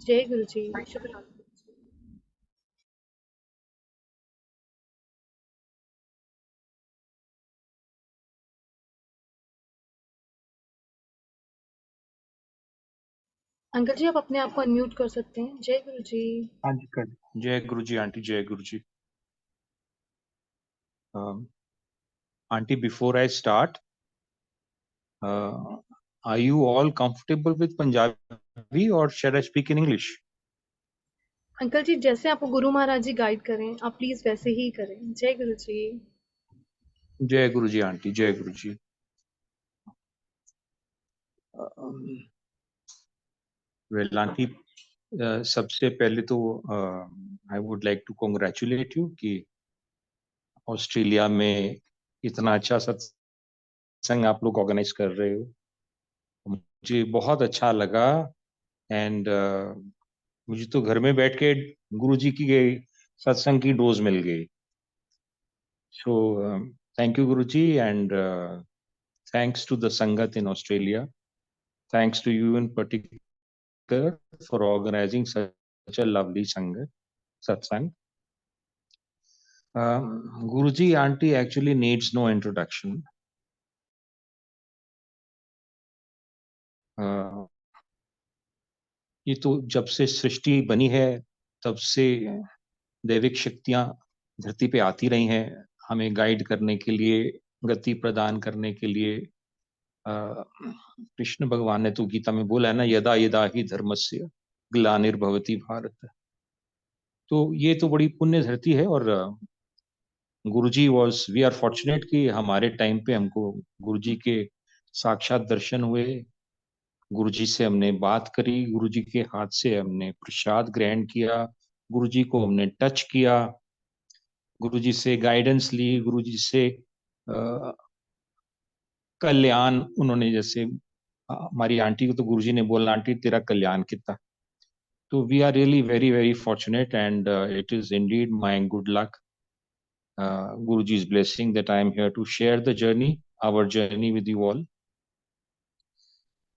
जय गुरु जी। शुभ रात्रि। अंकल जी, आप अपने आप को अनम्यूट कर सकते हैं। जय गुरु जी। हाँ जी कर। जय गुरु जी आंटी, जय Guru ji. Aunty, before I start, are you all comfortable with Punjabi or shall I speak in English? Uncle जी, जैसे आपको गुरु महाराज जी गाइड करें, आप प्लीज वैसे ही करें। जय गुरु जी। जय गुरु जी आंटी, जय गुरु जी। वेल आंटी, सबसे पहले तो I would like to congratulate you कि ऑस्ट्रेलिया में इतना अच्छा सत्संग आप लोग ऑर्गेनाइज कर रहे हो। मुझे बहुत अच्छा लगा। एंड मुझे तो घर में बैठ के गुरु जी की सत्संग की डोज मिल गई। So thank you Guru ji, and thanks to the Sangat in Australia. Thanks to you in particular for organizing such a lovely Sangat, satsang. Guruji, auntie actually needs no introduction. ये तो जब से सृष्टि बनी है तब से दैविक शक्तियां धरती पे आती रही हैं, हमें गाइड करने के लिए, गति प्रदान करने के लिए। कृष्ण भगवान ने तो गीता में बोला है ना, यदा यदा ही धर्मस्य ग्लानिर्भवति भारत। तो ये तो बड़ी पुण्य धरती है। और गुरुजी वाज, वी आर फॉर्चुनेट कि हमारे टाइम पे हमको गुरुजी के साक्षात दर्शन हुए। गुरुजी से हमने बात करी, गुरुजी के हाथ से हमने प्रसाद ग्रहण किया, गुरुजी को हमने टच किया, गुरुजी से गाइडेंस ली, गुरुजी से कल्याण उन्होंने, जैसे हमारी आंटी को तो गुरुजी ने बोला, आंटी तेरा कल्याण कितना। तो we are really very very fortunate, and it is indeed my good luck, Guruji's blessing, that I am here to share the journey, our journey with you all.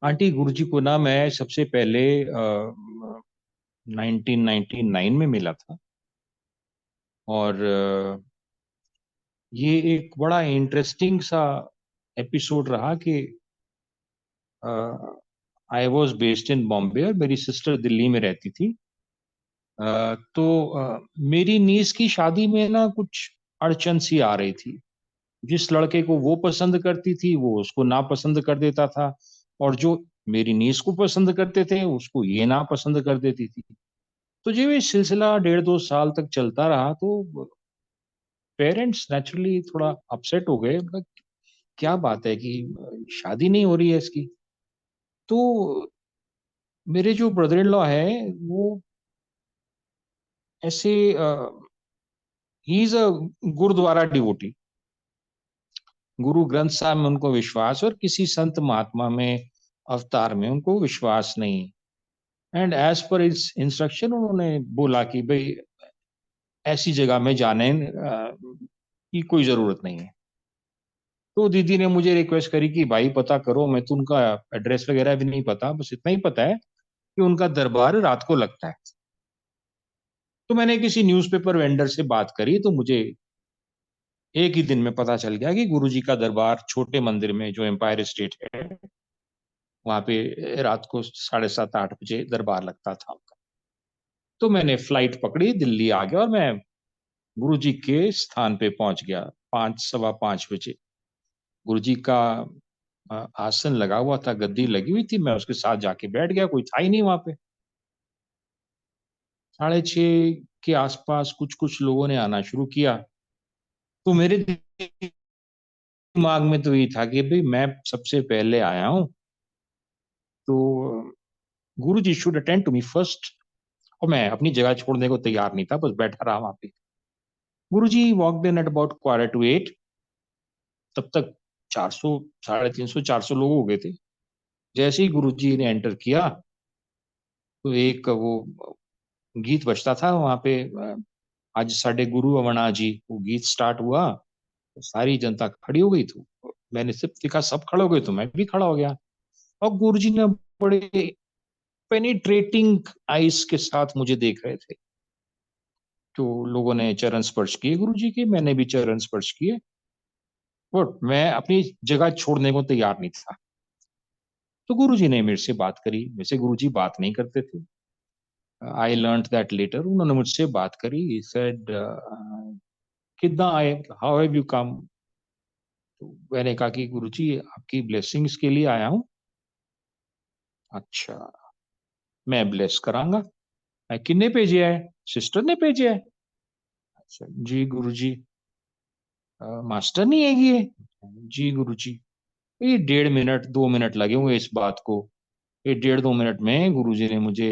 Aunty, Guruji को ना मैं सबसे पहले 1999 में मिला था। और ये एक बड़ा इंटरेस्टिंग सा एपिसोड रहा कि I was based in Bombay और मेरी सिस्टर दिल्ली में रहती थी। तो मेरी नीस की शादी में ना कुछ अड़चन सी आ रही थी। जिस लड़के को वो पसंद करती थी वो उसको नापसंद कर देता था, और जो मेरी नीस को पसंद करते थे उसको ये नापसंद कर देती थी। तो जब ये सिलसिला 1.5-2 साल तक चलता रहा तो पेरेंट्स नेचुरली थोड़ा अपसेट हो गए, मतलब क्या बात है कि शादी नहीं हो रही है इसकी। तो मेरे जो ब्रदर इन लॉ है वो ऐसे, he is a gurdwara devotee. Guru Granth साहब में उनको विश्वास, और किसी संत महात्मा में, अवतार में उनको विश्वास नहीं। एंड एज पर इस इंस्ट्रक्शन उन्होंने बोला कि भाई ऐसी जगह में जाने की कोई जरूरत नहीं है। तो दीदी ने मुझे रिक्वेस्ट करी कि भाई पता करो, मैं तो उनका एड्रेस वगैरह भी नहीं पता, बस इतना ही पता है कि उनका दरबार रात को लगता है। तो मैंने किसी न्यूज़पेपर वेंडर से बात करी तो मुझे एक ही दिन में पता चल गया कि गुरुजी का दरबार छोटे मंदिर में, जो एम्पायर स्टेट है, वहां पे रात को 7:30-8 बजे दरबार लगता था उनका। तो मैंने फ्लाइट पकड़ी, दिल्ली आ गया और मैं गुरुजी के स्थान पे पहुंच गया 5, 5:15 बजे। गुरुजी का आसन लगा हुआ था, गद्दी लगी हुई थी, मैं उसके साथ जाके बैठ गया, कोई था ही नहीं वहां पे। 6:30 के आसपास कुछ कुछ लोगों ने आना शुरू किया। तो मेरे दिमाग में तो ये था कि भाई मैं सबसे पहले आया हूँ, तो Guruji should attend to me first. और मैं अपनी जगह छोड़ने को तैयार नहीं था, बस बैठा रहा वहां पे। गुरुजी वॉकड इन एट अबाउट 7:15। तब तक 400, 350, 400 लोग हो गए थे। जैसे ही गुरुजी ने एंटर किया तो एक वो गीत बजता था वहां पे, आज साडे गुरु अवना जी, वो गीत स्टार्ट हुआ तो सारी जनता खड़ी हो गई। तो मैंने सिर्फ देखा सब खड़े हो गए तो मैं भी खड़ा हो गया। और गुरुजी ने बड़े पेनिट्रेटिंग आइज के साथ मुझे देख रहे थे। तो लोगों ने चरण स्पर्श किए गुरुजी के, मैंने भी चरण स्पर्श किए, बट मैं अपनी जगह छोड़ने को तैयार नहीं था। तो गुरुजी ने मेरे से बात करी, वैसे गुरुजी बात नहीं करते थे। I learned that later. उन्होंने मुझसे बात करी। ही सेड, कितना आए, हाउ हैव यू कम? तो मैंने कहा कि गुरुजी आपकी ब्लेसिंग्स के लिए आया हूँ। अच्छा, मैं ब्लेस करांगा। मैं किन्ने भेजे है? सिस्टर ने भेजे है। अच्छा जी गुरुजी। मास्टर नहीं है ये? जी गुरुजी। ये 1.5 मिनट 2 मिनट लगे हुए इस बात को। ये 1.5 2 मिनट में गुरुजी ने मुझे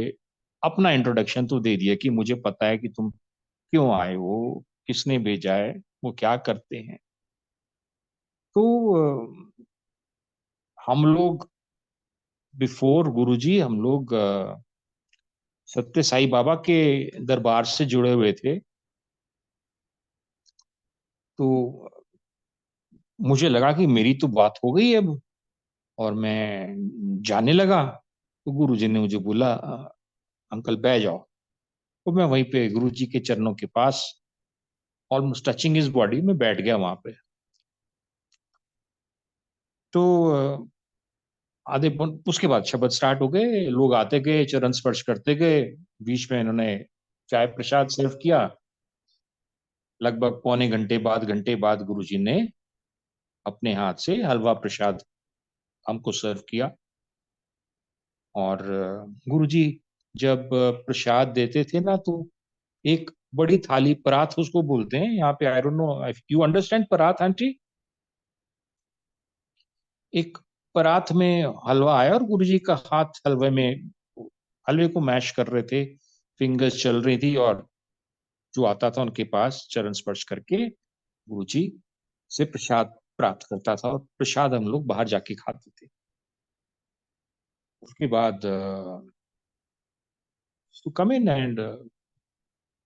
अपना इंट्रोडक्शन तो दे दिया कि मुझे पता है कि तुम क्यों आए हो, किसने भेजा है, वो क्या करते हैं। तो हम लोग बिफोर गुरुजी, हम लोग सत्य साई बाबा के दरबार से जुड़े हुए थे। तो मुझे लगा कि मेरी तो बात हो गई अब, और मैं जाने लगा। तो गुरुजी ने मुझे बोला, अंकल बैठ जाओ। तो मैं वहीं पे गुरुजी के चरणों के पास, ऑलमोस्ट टचिंग हिज बॉडी, में बैठ गया वहां पे। तो उसके बाद शब्द स्टार्ट हो गए, लोग आते गए, चरण स्पर्श करते गए। बीच में इन्होंने चाय प्रसाद सर्व किया। लगभग पौने घंटे बाद गुरुजी ने अपने हाथ से हलवा प्रसाद हमको सर्व किया। और गुरुजी जब प्रसाद देते थे ना, तो एक बड़ी थाली, परात उसको बोलते हैं यहाँ पे, आई don't know if you understand परात आंटी। एक परात में हलवा आया और गुरुजी का हाथ हलवे में, हलवे को मैश कर रहे थे, फिंगर्स चल रही थी, और जो आता था उनके पास चरण स्पर्श करके गुरुजी से प्रसाद प्राप्त करता था, और प्रसाद हम लोग बाहर जाके खाते थे। उसके बाद टू कम इन एंड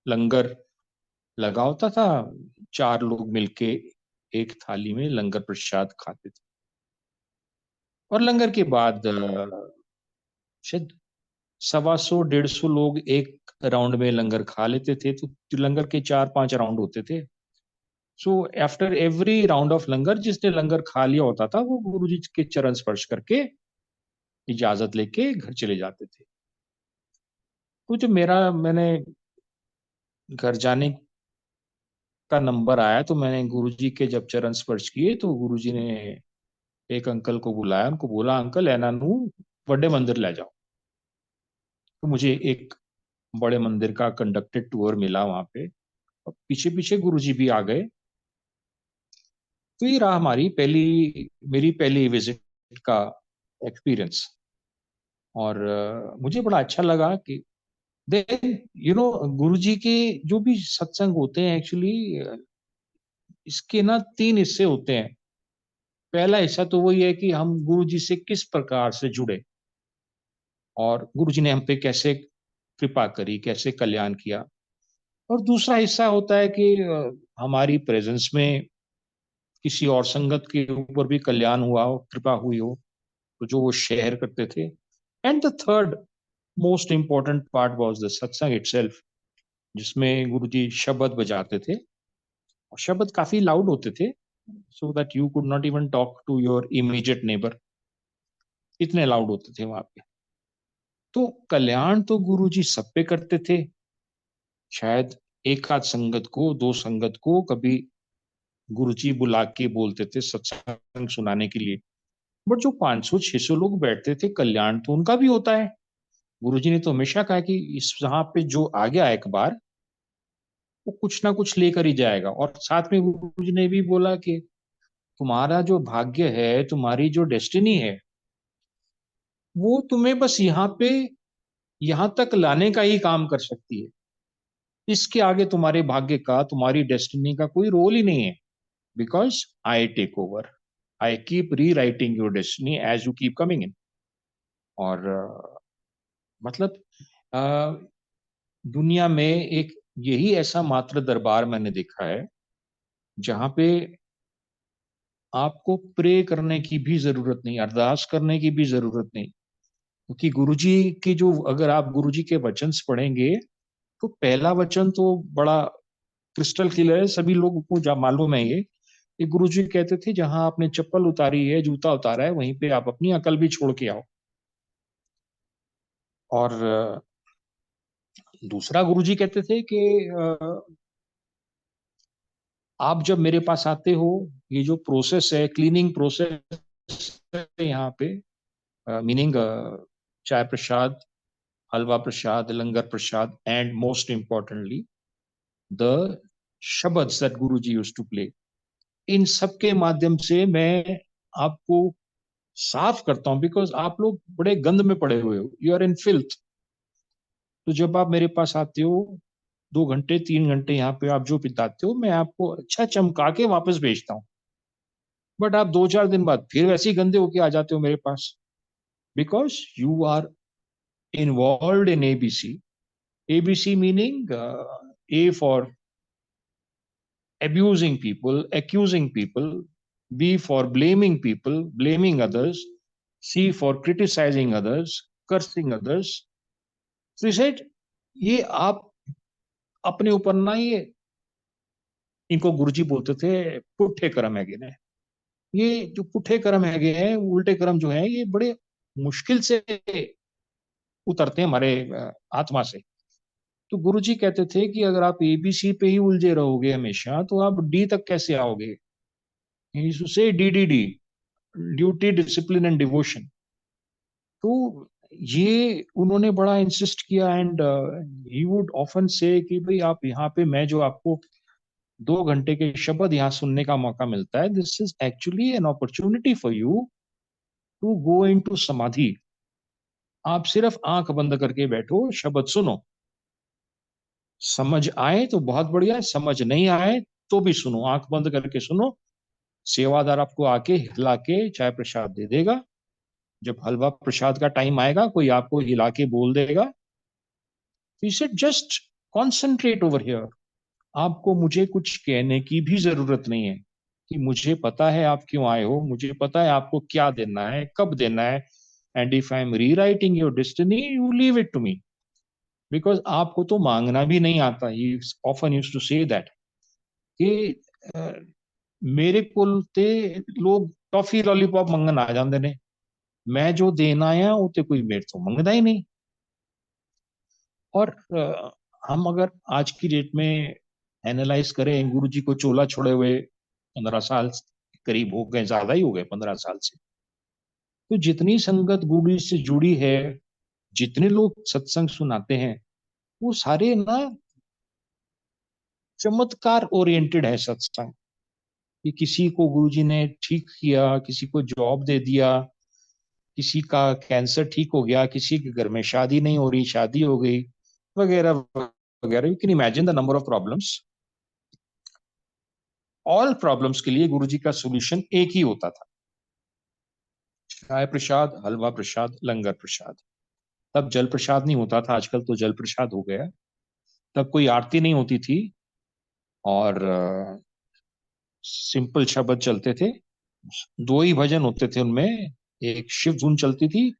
लंगर लगा होता था। 4 लोग मिलके एक थाली में लंगर प्रसाद खाते थे। और लंगर के बाद शायद 125 150 लोग एक राउंड में लंगर खा लेते थे। तो लंगर के 4 5 राउंड होते थे। So after every round of langar, जिसने लंगर खा लिया होता था, वो गुरुजी के चरण स्पर्श करके इजाजत लेके घर चले जाते थे। तो जो मैंने घर जाने का नंबर आया, तो मैंने गुरुजी के जब चरण स्पर्श किए, तो गुरुजी ने एक अंकल को बुलाया, उनको बोला, अंकल एनानू बड़े मंदिर ले जाओ। तो मुझे एक बड़े मंदिर का कंडक्टेड टूर मिला वहां पे, और पीछे पीछे गुरुजी भी आ गए। तो ये रहा मेरी पहली विजिट का एक्सपीरियंस। और मुझे बड़ा अच्छा लगा कि देन गुरुजी के जो भी सत्संग होते हैं, एक्चुअली इसके ना 3 हिस्से होते हैं। पहला हिस्सा तो वही है कि हम गुरुजी से किस प्रकार से जुड़े, और गुरुजी ने हम पे कैसे कृपा करी, कैसे कल्याण किया। और दूसरा हिस्सा होता है कि हमारी प्रेजेंस में किसी और संगत के ऊपर भी कल्याण हुआ हो, कृपा हुई हो, तो जो वो शेयर करते थे। And the third most important part was the सत्संग इटसेल्फ, जिसमें गुरुजी शब्द बजाते थे, और शब्द काफी लाउड होते थे, so that you could not even talk to your immediate neighbour, इतने लाउड होते थे वहां पे। तो कल्याण तो गुरुजी सब पे करते थे। शायद एक आध संगत को, 2 संगत को कभी गुरुजी बुला के बोलते थे सत्संग सुनाने के लिए, बट जो 500 600 लोग बैठते थे, कल्याण तो उनका भी होता है। गुरुजी ने तो हमेशा कहा कि इस यहाँ पे जो आ गया एक बार, वो कुछ ना कुछ लेकर ही जाएगा। और साथ में गुरुजी ने भी बोला कि तुम्हारा जो भाग्य है, तुम्हारी जो डेस्टिनी है, वो तुम्हें बस यहाँ तक लाने का ही काम कर सकती है। इसके आगे तुम्हारे भाग्य का, तुम्हारी डेस्टिनी का कोई रोल ही नहीं है। Because I take over, I keep rewriting your destiny as you keep coming in. और मतलब अ, दुनिया में एक यही ऐसा मात्र दरबार मैंने देखा है, जहां पे आपको प्रे करने की भी जरूरत नहीं, अरदास करने की भी जरूरत नहीं। क्योंकि गुरुजी की जो, अगर आप गुरुजी के वचन पढ़ेंगे तो पहला वचन तो बड़ा क्रिस्टल क्लियर है, सभी लोगों को जा मालूम है ये गुरुजी कहते थे जहां आपने चप्पल उतारी है, जूता उतारा है, वहीं पे आप अपनी अकल भी छोड़ के आओ। और दूसरा गुरुजी कहते थे कि आप जब मेरे पास आते हो, ये जो प्रोसेस है, क्लीनिंग प्रोसेस है यहाँ पे, meaning chai prasad, halwa prasad, langar prasad, and most importantly the शब्द्स that Guruji used to play, इन सब के माध्यम से मैं आपको साफ करता हूं, बिकॉज आप लोग बड़े गंद में पड़े हुए हो, यू आर इन फिल्थ। तो जब आप मेरे पास आते हो, 2 घंटे 3 घंटे यहाँ पे आप जो बिताते हो, मैं आपको अच्छा चमका के वापस भेजता हूँ। बट आप 2 4 दिन बाद फिर वैसे ही गंदे होके आ जाते हो मेरे पास, because you are involve in ABC. ABC meaning A for abusing people, accusing people, B for blaming people, blaming others, C for criticizing others, cursing others. So he said, ये आप अपने ऊपर ना, ये इनको गुरुजी बोलते थे पुट्ठे कर्म हैगे ने। ये जो पुट्ठे कर्म हैगे हैं, उल्टे कर्म जो है, ये बड़े मुश्किल से उतरते हैं हमारे आत्मा से। तो गुरुजी कहते थे कि अगर आप एबीसी पे ही उलझे रहोगे हमेशा, तो आप डी तक कैसे आओगे। से DDD, duty discipline and devotion. तो ये उन्होंने बड़ा इंसिस्ट किया, एंड ही वुड ऑफन से कि भाई आप यहाँ पे, मैं जो आपको 2 घंटे के शब्द यहाँ सुनने का मौका मिलता है, this is actually an opportunity for you to go into samadhi. आप सिर्फ आंख बंद करके बैठो, शब्द सुनो, समझ आए तो बहुत बढ़िया, समझ नहीं आए तो भी सुनो, आंख बंद करके सुनो। सेवादार आपको आके हिला के चाय प्रसाद दे देगा। जब हलवा प्रसाद का टाइम आएगा, कोई आपको हिला के बोल देगा, he said just concentrate over here. आपको मुझे कुछ कहने की भी जरूरत नहीं है, कि मुझे पता है आप क्यों आए हो, मुझे पता है आपको क्या देना है, कब देना है, and if I am rewriting your destiny, you leave it to me, because आपको तो मांगना भी नहीं आता। He often used to say that कि मेरे को ते लोग टॉफी लॉलीपॉप मंगन आ जाते ने, मैं जो देना आया वो तो कोई मेरे तो मंगदा ही नहीं। और हम अगर आज की डेट में एनालाइज करें, गुरु जी को चोला छोड़े हुए 15 साल करीब हो गए, ज्यादा ही हो गए 15 साल से। तो जितनी संगत गुरु से जुड़ी है, जितने लोग सत्संग सुनाते हैं, वो सारे ना चमत्कार ओरिएंटेड है सत्संग। कि किसी को गुरुजी ने ठीक किया, किसी को जॉब दे दिया, किसी का कैंसर ठीक हो गया, किसी के घर में शादी नहीं हो रही, शादी हो गई, वगैरह वगैरह। You can imagine the number of problems. All problems के लिए गुरुजी का सोल्यूशन एक ही होता था, चाय प्रसाद, हलवा प्रसाद, लंगर प्रसाद। तब जल प्रसाद नहीं होता था, आजकल तो जल प्रसाद हो गया। तब कोई आरती नहीं होती थी, और सिंपल शब्द चलते थे। 2 ही भजन होते थे उनमें, एक शिव धुन चलती थी,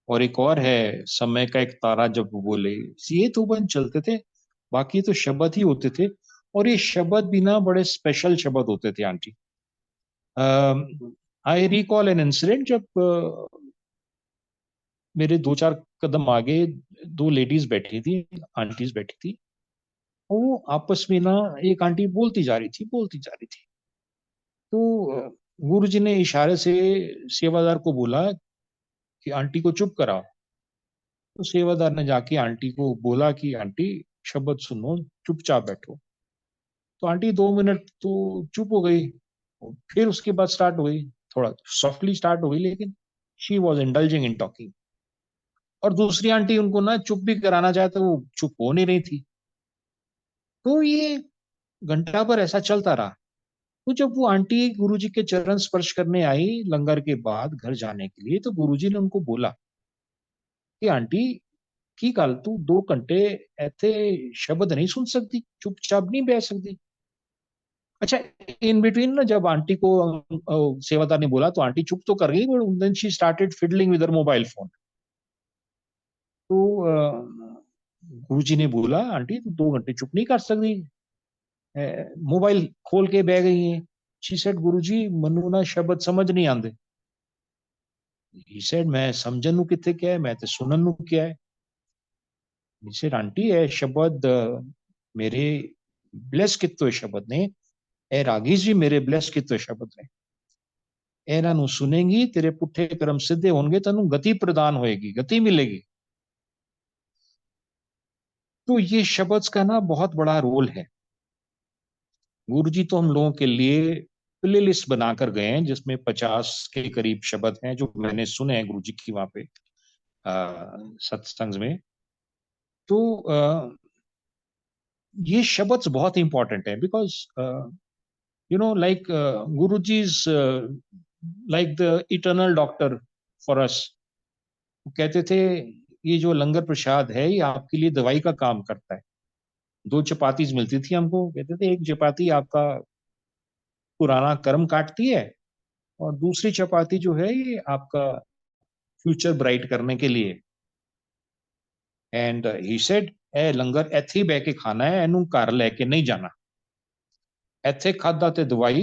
और एक और है समय का एक तारा जब वो बोले, ये 2 भजन चलते थे। बाकी तो शब्द ही होते थे, और ये शब्द भी ना बड़े स्पेशल शब्द होते थे aunty. I recall an incident, जब मेरे 2 4 कदम आगे 2 लेडीज बैठी थी, आंटीज बैठी थी। वो आपस में ना, एक आंटी बोलती जा रही थी, बोलती जा रही थी। तो गुरु जी ने इशारे से सेवादार को बोला कि आंटी को चुप कराओ। तो सेवादार ने जाके आंटी को बोला कि आंटी शब्द सुनो, चुपचाप बैठो। तो आंटी 2 मिनट तो चुप हो गई, फिर उसके बाद स्टार्ट हो गई, थोड़ा सॉफ्टली स्टार्ट हो गई, लेकिन she was indulging in talking. और दूसरी आंटी उनको ना चुप भी कराना चाहे तो वो चुप हो नहीं रही थी। तो ये घंटा भर ऐसा चलता रहा। तो जब वो आंटी गुरुजी के चरण स्पर्श करने आई लंगर के बाद घर जाने के लिए, तो गुरुजी ने उनको बोला कि आंटी की गल तू 2 घंटे ऐथे शब्द नहीं सुन सकती, चुपचाप नहीं बैठ सकती। अच्छा, इन बिटवीन ना, जब आंटी को सेवादार ने बोला तो आंटी चुप तो कर गई, but then she started fiddling with her mobile phone. तो गुरु जी ने बोला, आंटी तू 2 घंटे चुप नहीं कर सकती, मोबाइल खोल के बह गई है। शी सेड, गुरु जी मनु ना शब्द समझ नहीं आते। ही सेड, मैं समझन ਨੂੰ ਕਿੱਥੇ ਕਿਹਾ ਹੈ, मैं तो सुनन ਨੂੰ ਕਿਹਾ है। ही सेड, आंटी ਇਹ शब्द मेरे ब्लेस किए हुए शब्द ने, ए रागी जी मेरे ब्लेस किए हुए शब्द ने, ਇਹਨਾਂ ਨੂੰ ਸੁਨੇਗੀ तेरे पुठे कर्म सिद्धे होंगे, तेन गति प्रदान होएगी, गति मिलेगी। तो ये शब्द का ना बहुत बड़ा रोल है। गुरु जी तो हम लोगों के लिए प्ले लिस्ट बनाकर गए हैं जिसमें 50 के करीब शब्द हैं जो मैंने सुने हैं गुरु जी की वहां पे सत्संग में। तो ये शब्द बहुत इंपॉर्टेंट है because like Guru ji is like the eternal doctor for us. कहते थे ये जो लंगर प्रसाद है ये आपके लिए दवाई का काम करता है। 2 चपातीज मिलती थी हमको, कहते थे एक चपाती आपका पुराना कर्म काटती है और दूसरी चपाती जो है ये आपका फ्यूचर ब्राइट करने के लिए। एंड ही सेड ए लंगर ਇੱਥੇ ਹੀ ਬਹਿ ਕੇ ਖਾਣਾ ਹੈ, ਇਹਨੂੰ ਘਰ ਲੈ ਕੇ ਨਹੀਂ ਜਾਣਾ। ਇੱਥੇ ਖਾਦਾ ਤੇ ਦਵਾਈ,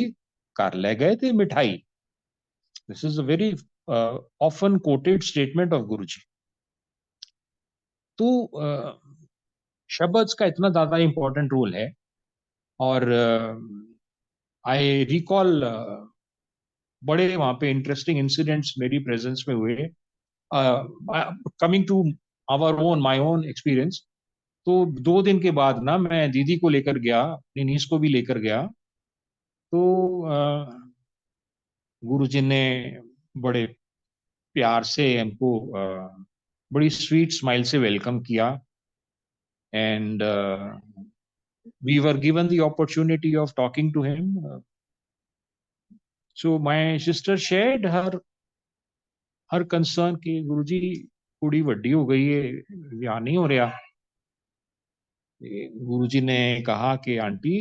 ਘਰ ਲੈ ਗਏ ਤੇ ਮਿਠਾਈ। This is a very often coated statement of गुरु जी। तो शब्द का इतना ज्यादा इंपॉर्टेंट रोल है। और आई रिकॉल बड़े वहां पे इंटरेस्टिंग इंसिडेंट्स मेरी प्रेजेंस में हुए। Coming to our own my own experience, तो 2 दिन के बाद ना मैं दीदी को लेकर गया, अपनी नीस को भी लेकर गया। तो गुरु जी ने बड़े प्यार से हमको बड़ी स्वीट स्माइल से वेलकम किया। And we were given the opportunity of talking to him. So my sister shared her concern कि गुरु जी कुड़ी वड्डी हो गई है, विआह नहीं हो रहा। गुरु जी ने कहा कि आंटी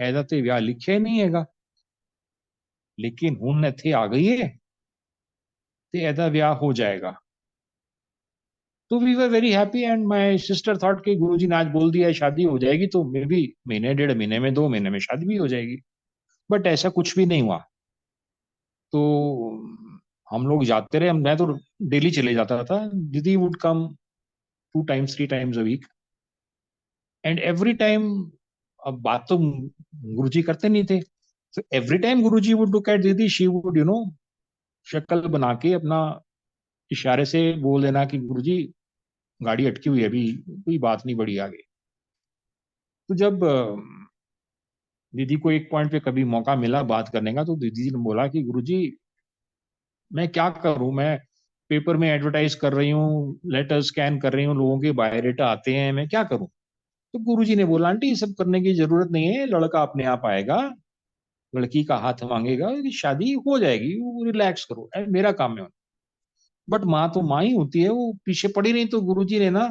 ऐदा ते विआह लिखिया नहीं हैगा, लेकिन हुण इत्थे आ गई है ते ऐदा विआह हो जाएगा। तो we were very happy and my sister thought कि गुरु जी ने आज बोल दिया है शादी हो जाएगी तो मे बी महीने 1.5 महीने में 2 महीने में शादी भी हो जाएगी। बट ऐसा कुछ भी नहीं हुआ। तो हम लोग जाते रहे, मैं तो डेली चले जाता था। Didi would come 2 times 3 times a week and every time, अब बात तो गुरुजी करते नहीं थे, तो every time Guruji would look at didi, she would शक्ल बना के अपना इशारे से बोल देना कि गुरुजी गाड़ी अटकी हुई है, अभी कोई बात नहीं बढ़ी आगे। तो जब दीदी को एक पॉइंट पे कभी मौका मिला बात करने का, तो दीदी ने बोला कि गुरुजी मैं क्या करूं, मैं पेपर में एडवर्टाइज कर रही हूँ, लेटर स्कैन कर रही हूँ, लोगों के बायोडेटा आते हैं, मैं क्या करूं। तो गुरुजी ने बोला, आंटी ये सब करने की जरूरत नहीं है, लड़का अपने आप आएगा, लड़की का हाथ मांगेगा, शादी हो जाएगी, रिलैक्स करो, मेरा काम है। बट माँ तो माँ ही होती है, वो पीछे पड़ी नहीं। तो गुरुजी ने ना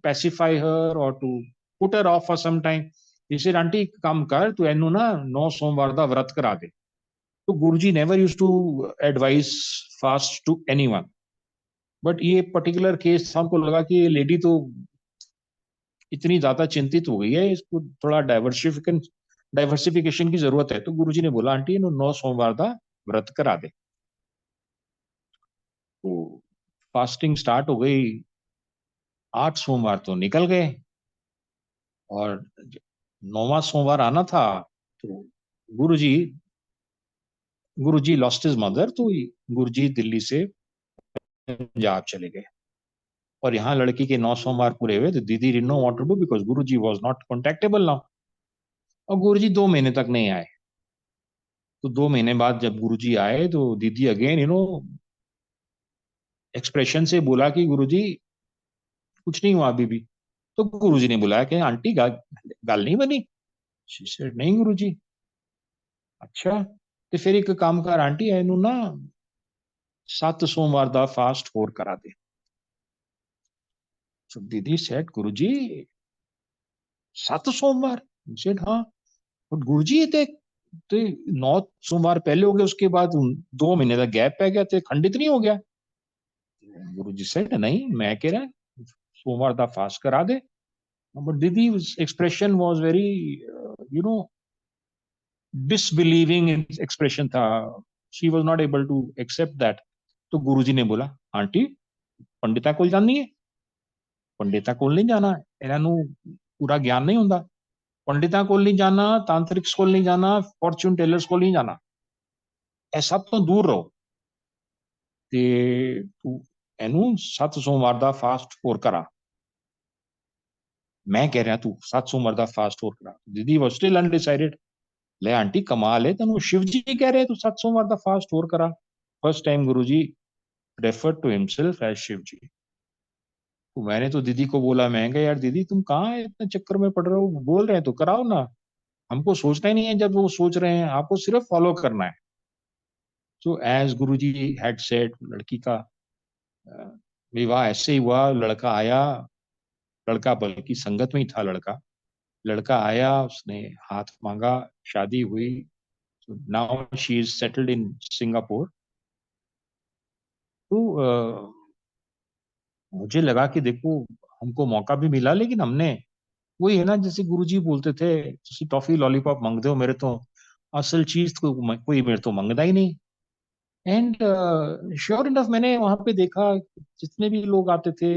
पैसिफाई हर और to put her off for some time, इसे आंटी काम कर, तू एनू ना 9 सोमवार का व्रत करा दे। तो Guruji never use to advise fast to anyone. But ये पर्टिकुलर केस हमको लगा कि ये लेडी तो इतनी ज्यादा चिंतित हो गई है, इसको थोड़ा डाइवर्सिफिकेशन की जरूरत है। तो गुरुजी ने बोला, आंटी 9 सोमवार का व्रत करा दे। तो फास्टिंग स्टार्ट हो गई, 8 सोमवार तो निकल गए और 9वां सोमवार आना था। तो गुरुजी गुरुजी लॉस्ट हिज मदर, तो गुरुजी दिल्ली से पंजाब चले गए। और यहाँ लड़की के 9 सोमवार पूरे हुए, तो didi did not want to do because Guruji was not contactable now. और गुरुजी 2 महीने तक नहीं आए। तो 2 महीने बाद जब गुरुजी आए तो दीदी अगेन एक्सप्रेशन से बोला कि गुरुजी कुछ नहीं हुआ अभी भी। तो गुरुजी ने बुलाया कि आंटी गल नहीं बनी। She said, नहीं गुरुजी। अच्छा, तो फिर एक काम कर आंटी, एनू ना 7 सोमवार का फास्ट होर करा दे। So दीदी सेड, गुरुजी 7 सोमवार? सेड हाँ। बट गुरुजी ये तो 9 सोमवार पहले हो गए, उसके बाद 2 महीने का गैप पै गया, तो खंडित नहीं हो गया? गुरु जी सेड नहीं, मैं कह रहा सोमवार दा फास्ट करा दे। But didi expression was very you know disbelieving expression था। She was not able to accept that. तो गुरुजी ने बोला, आंटी पंडिता कोल जानी है? पंडिता कोल नहीं जाना, ਇਹਨਾਂ ਨੂੰ पूरा ज्ञान नहीं ਹੁੰਦਾ। पंडिता कोल नहीं जाना, तांत्रिक्स कोल नहीं जाना, फॉर्च्यून टेलर्स कोल नहीं जाना, ਇਹ ਸਭ ਤੋਂ ਦੂਰ ਰਹੋ। ਤੇ ਤੂੰ ਇਹਨੂੰ 7 ਸੋਮਵਾਰ ਦਾ ਫਾਸਟ ਹੋਰ ਕਰਾ। मैं कह रहा तू 7 सोमवार ਦਾ ਫਾਸਟ ਹੋਰ ਕਰਾ। दीदी was still undecided। ले आंटी कमाल है, तेन शिव जी कह रहे तू 7 सोमवार ਦਾ ਫਾਸਟ ਹੋਰ करा। First time Guru ji refer to himself as Shiv ji. तो मैंने तो दीदी को बोला, मैं कहा यार दीदी तुम कहाँ इतने चक्कर में पड़ रहे हो, बोल रहे हैं तो कराओ ना, हमको सोचना ही नहीं है जब वो सोच रहे हैं, आपको सिर्फ फॉलो करना है। So as Guru ji had said, लड़की का विवाह ऐसे ही हुआ। लड़का आया, लड़का बल्कि संगत में ही था। लड़का लड़का आया, उसने हाथ मांगा, शादी हुई। Now she is settled in Singapore. तो मुझे लगा कि देखो हमको मौका भी मिला, लेकिन हमने वही है ना, जैसे गुरुजी बोलते थे, तुसी टॉफी लॉलीपॉप मांगते हो मेरे तो, असल चीज तो कोई मेरे तो मंगता ही नहीं। एंड श्योर इनफ मैंने वहां पे देखा, जितने भी लोग आते थे,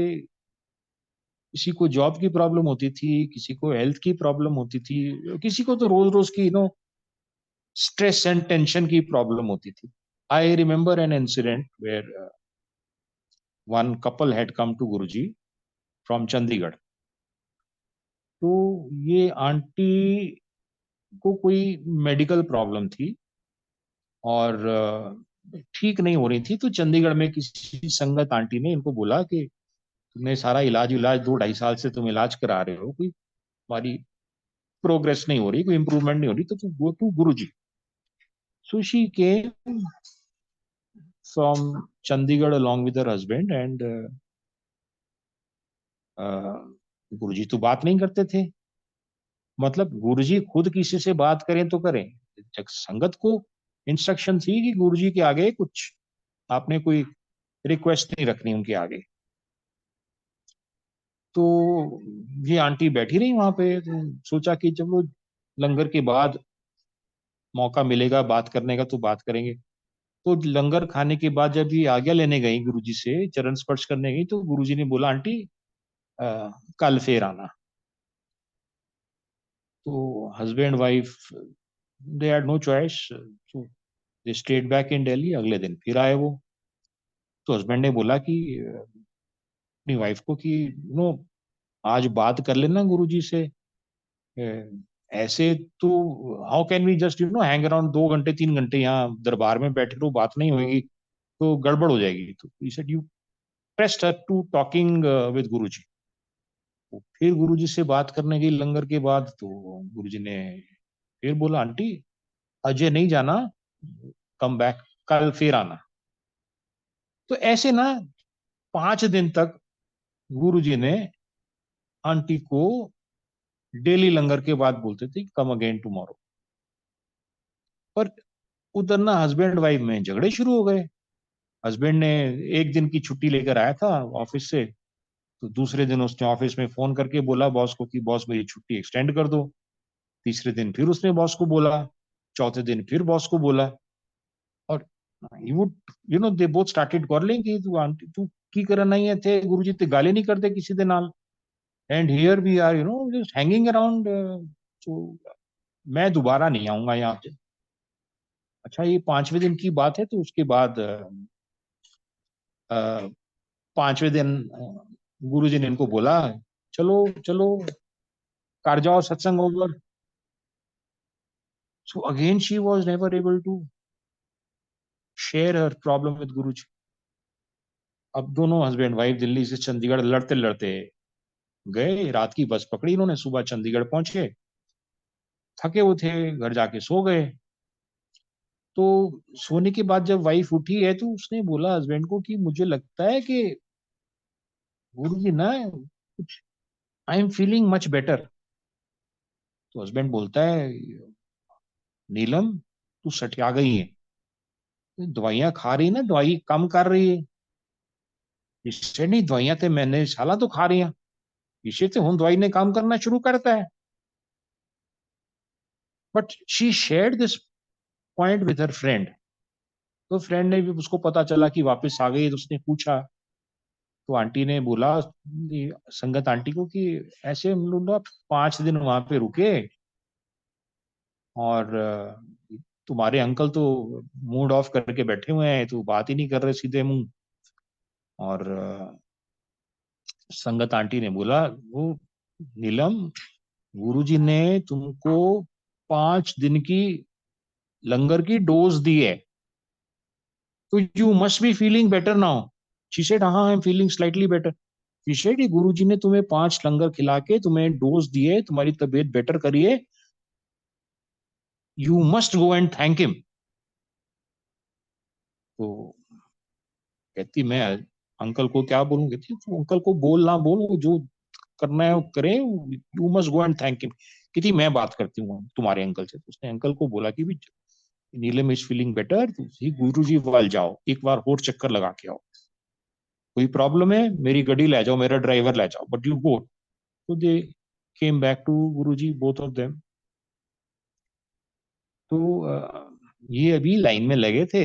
किसी को जॉब की प्रॉब्लम होती थी, किसी को हेल्थ की प्रॉब्लम होती थी, किसी को तो रोज रोज की स्ट्रेस एंड टेंशन की प्रॉब्लम होती थी। I remember an incident where one couple had come to Guruji from Chandigarh. तो ये आंटी को कोई मेडिकल प्रॉब्लम थी और ठीक नहीं हो रही थी। तो चंडीगढ़ में किसी संगत आंटी ने इनको बोला कि तुमने सारा इलाज इलाज 2-2.5 साल से तुम इलाज करा रहे हो, कोई तुम्हारी प्रोग्रेस नहीं हो रही, कोई इंप्रूवमेंट नहीं हो रही, तो तू go to Guru ji. So she came from Chandigarh along with her husband and Guruji तो बात नहीं करते थे। मतलब गुरुजी खुद किसी से बात करें तो करें, जब संगत को इंस्ट्रक्शन थी कि गुरुजी के आगे कुछ आपने कोई रिक्वेस्ट नहीं रखनी उनके आगे। तो ये आंटी बैठी रही वहां पे, तो सोचा कि जब वो लंगर के बाद मौका मिलेगा बात करने का तो बात करेंगे। तो लंगर खाने के बाद जब ये आज्ञा लेने गई गुरुजी से, चरण स्पर्श करने गई, तो गुरुजी ने बोला, आंटी अ, कल फिर आना। तो husband wife they had no choice, तो they stayed back in Delhi. अगले दिन फिर आए वो। तो हस्बैंड ने बोला कि अपनी वाइफ को कि आज बात कर लेना गुरुजी से। ऐसे तो how can we just hang around 2 घंटे 3 घंटे यहाँ दरबार में बैठे रहो, बात नहीं होगी तो गड़बड़ हो जाएगी। तो he said you pressed her to talking with Guruji. तो फिर गुरुजी से बात करने गई लंगर के बाद, तो गुरुजी ने फिर बोला, आंटी अजय नहीं जाना, कम बैक, कल फिर आना। तो ऐसे ना 5 दिन तक गुरुजी ने आंटी को डेली लंगर के बाद बोलते थे कम अगेन टुमारो। पर उधर ना हस्बैंड वाइफ में झगड़े शुरू हो गए। हस्बैंड ने एक दिन की छुट्टी लेकर आया था ऑफिस से, तो दूसरे दिन उसने ऑफिस में फोन करके बोला बॉस को कि बॉस मेरी छुट्टी एक्सटेंड कर दो। तीसरे दिन फिर उसने बॉस को बोला, चौथे दिन फिर बॉस को बोला। और he would they both started calling कि तू आंटी तू की करना ही है थे गुरुजी ते गाली नहीं करते किसी दे नाल। And here we are just hanging around. तो मैं दोबारा नहीं आऊंगा यहाँ पे। अच्छा, ये 5वें दिन की बात है। तो उसके बाद 5वें दिन गुरु जी ने इनको बोला, चलो चलो कर जाओ satsang over. So again she was never able to share her problem with Guru ji. अब दोनों हस्बैंड वाइफ दिल्ली से चंडीगढ़ लड़ते लड़ते गए, रात की बस पकड़ी इन्होंने, सुबह चंडीगढ़ पहुंचे, थके हुए थे, घर जाके सो गए। तो सोने के बाद जब वाइफ उठी है तो उसने बोला हस्बैंड को कि मुझे लगता है कि गुरु जी ना कुछ, आई एम फीलिंग मच बेटर। तो हस्बैंड बोलता है, नीलम तू सठिया गई है, दवाइयां खा रही ना, दवाई कम कर रही है। इसे नहीं दवाइयां थे मैंने साला तो खा रही हैं, इसे तो हम दवाई ने काम करना शुरू करता है। But she shared this point with her friend. तो फ्रेंड ने भी, उसको पता चला कि वापस आ गई, तो उसने पूछा। तो आंटी ने बोला, संगत आंटी को, कि ऐसे हम लोग ना 5 दिन वहां पे रुके, और तुम्हारे अंकल तो मूड ऑफ करके बैठे हुए हैं, तो बात ही नहीं कर रहे सीधे मुंह। और संगत आंटी ने बोला, वो नीलम, गुरुजी ने तुमको 5 दिन की लंगर की डोज दी है, तो you must be feeling better now. She said, हाँ, I am feeling slightly better. She said, Guruji ने तुम्हें 5 लंगर खिला के तुम्हें डोज दिए, तुम्हारी तबीयत बेटर करिए, you must go and thank him. तो कहती, मैं अंकल को क्या बोलूं? कहती, "तू अंकल को बोल ना बोल, वो जो करना है वो करें, you must go and thank him." कहती, मैं बात करती हूँ तुम्हारे अंकल से। तो उसने अंकल को बोला कि भी नीलम इज फीलिंग बेटर, गुरु जी वाल जाओ, एक बार और चक्कर लगा के आओ, कोई प्रॉब्लम है मेरी गाड़ी ले जाओ, मेरा ड्राइवर ले जाओ, बट यू गो। तो दे came back to Guru ji, both of them. तो ये अभी लाइन में लगे थे।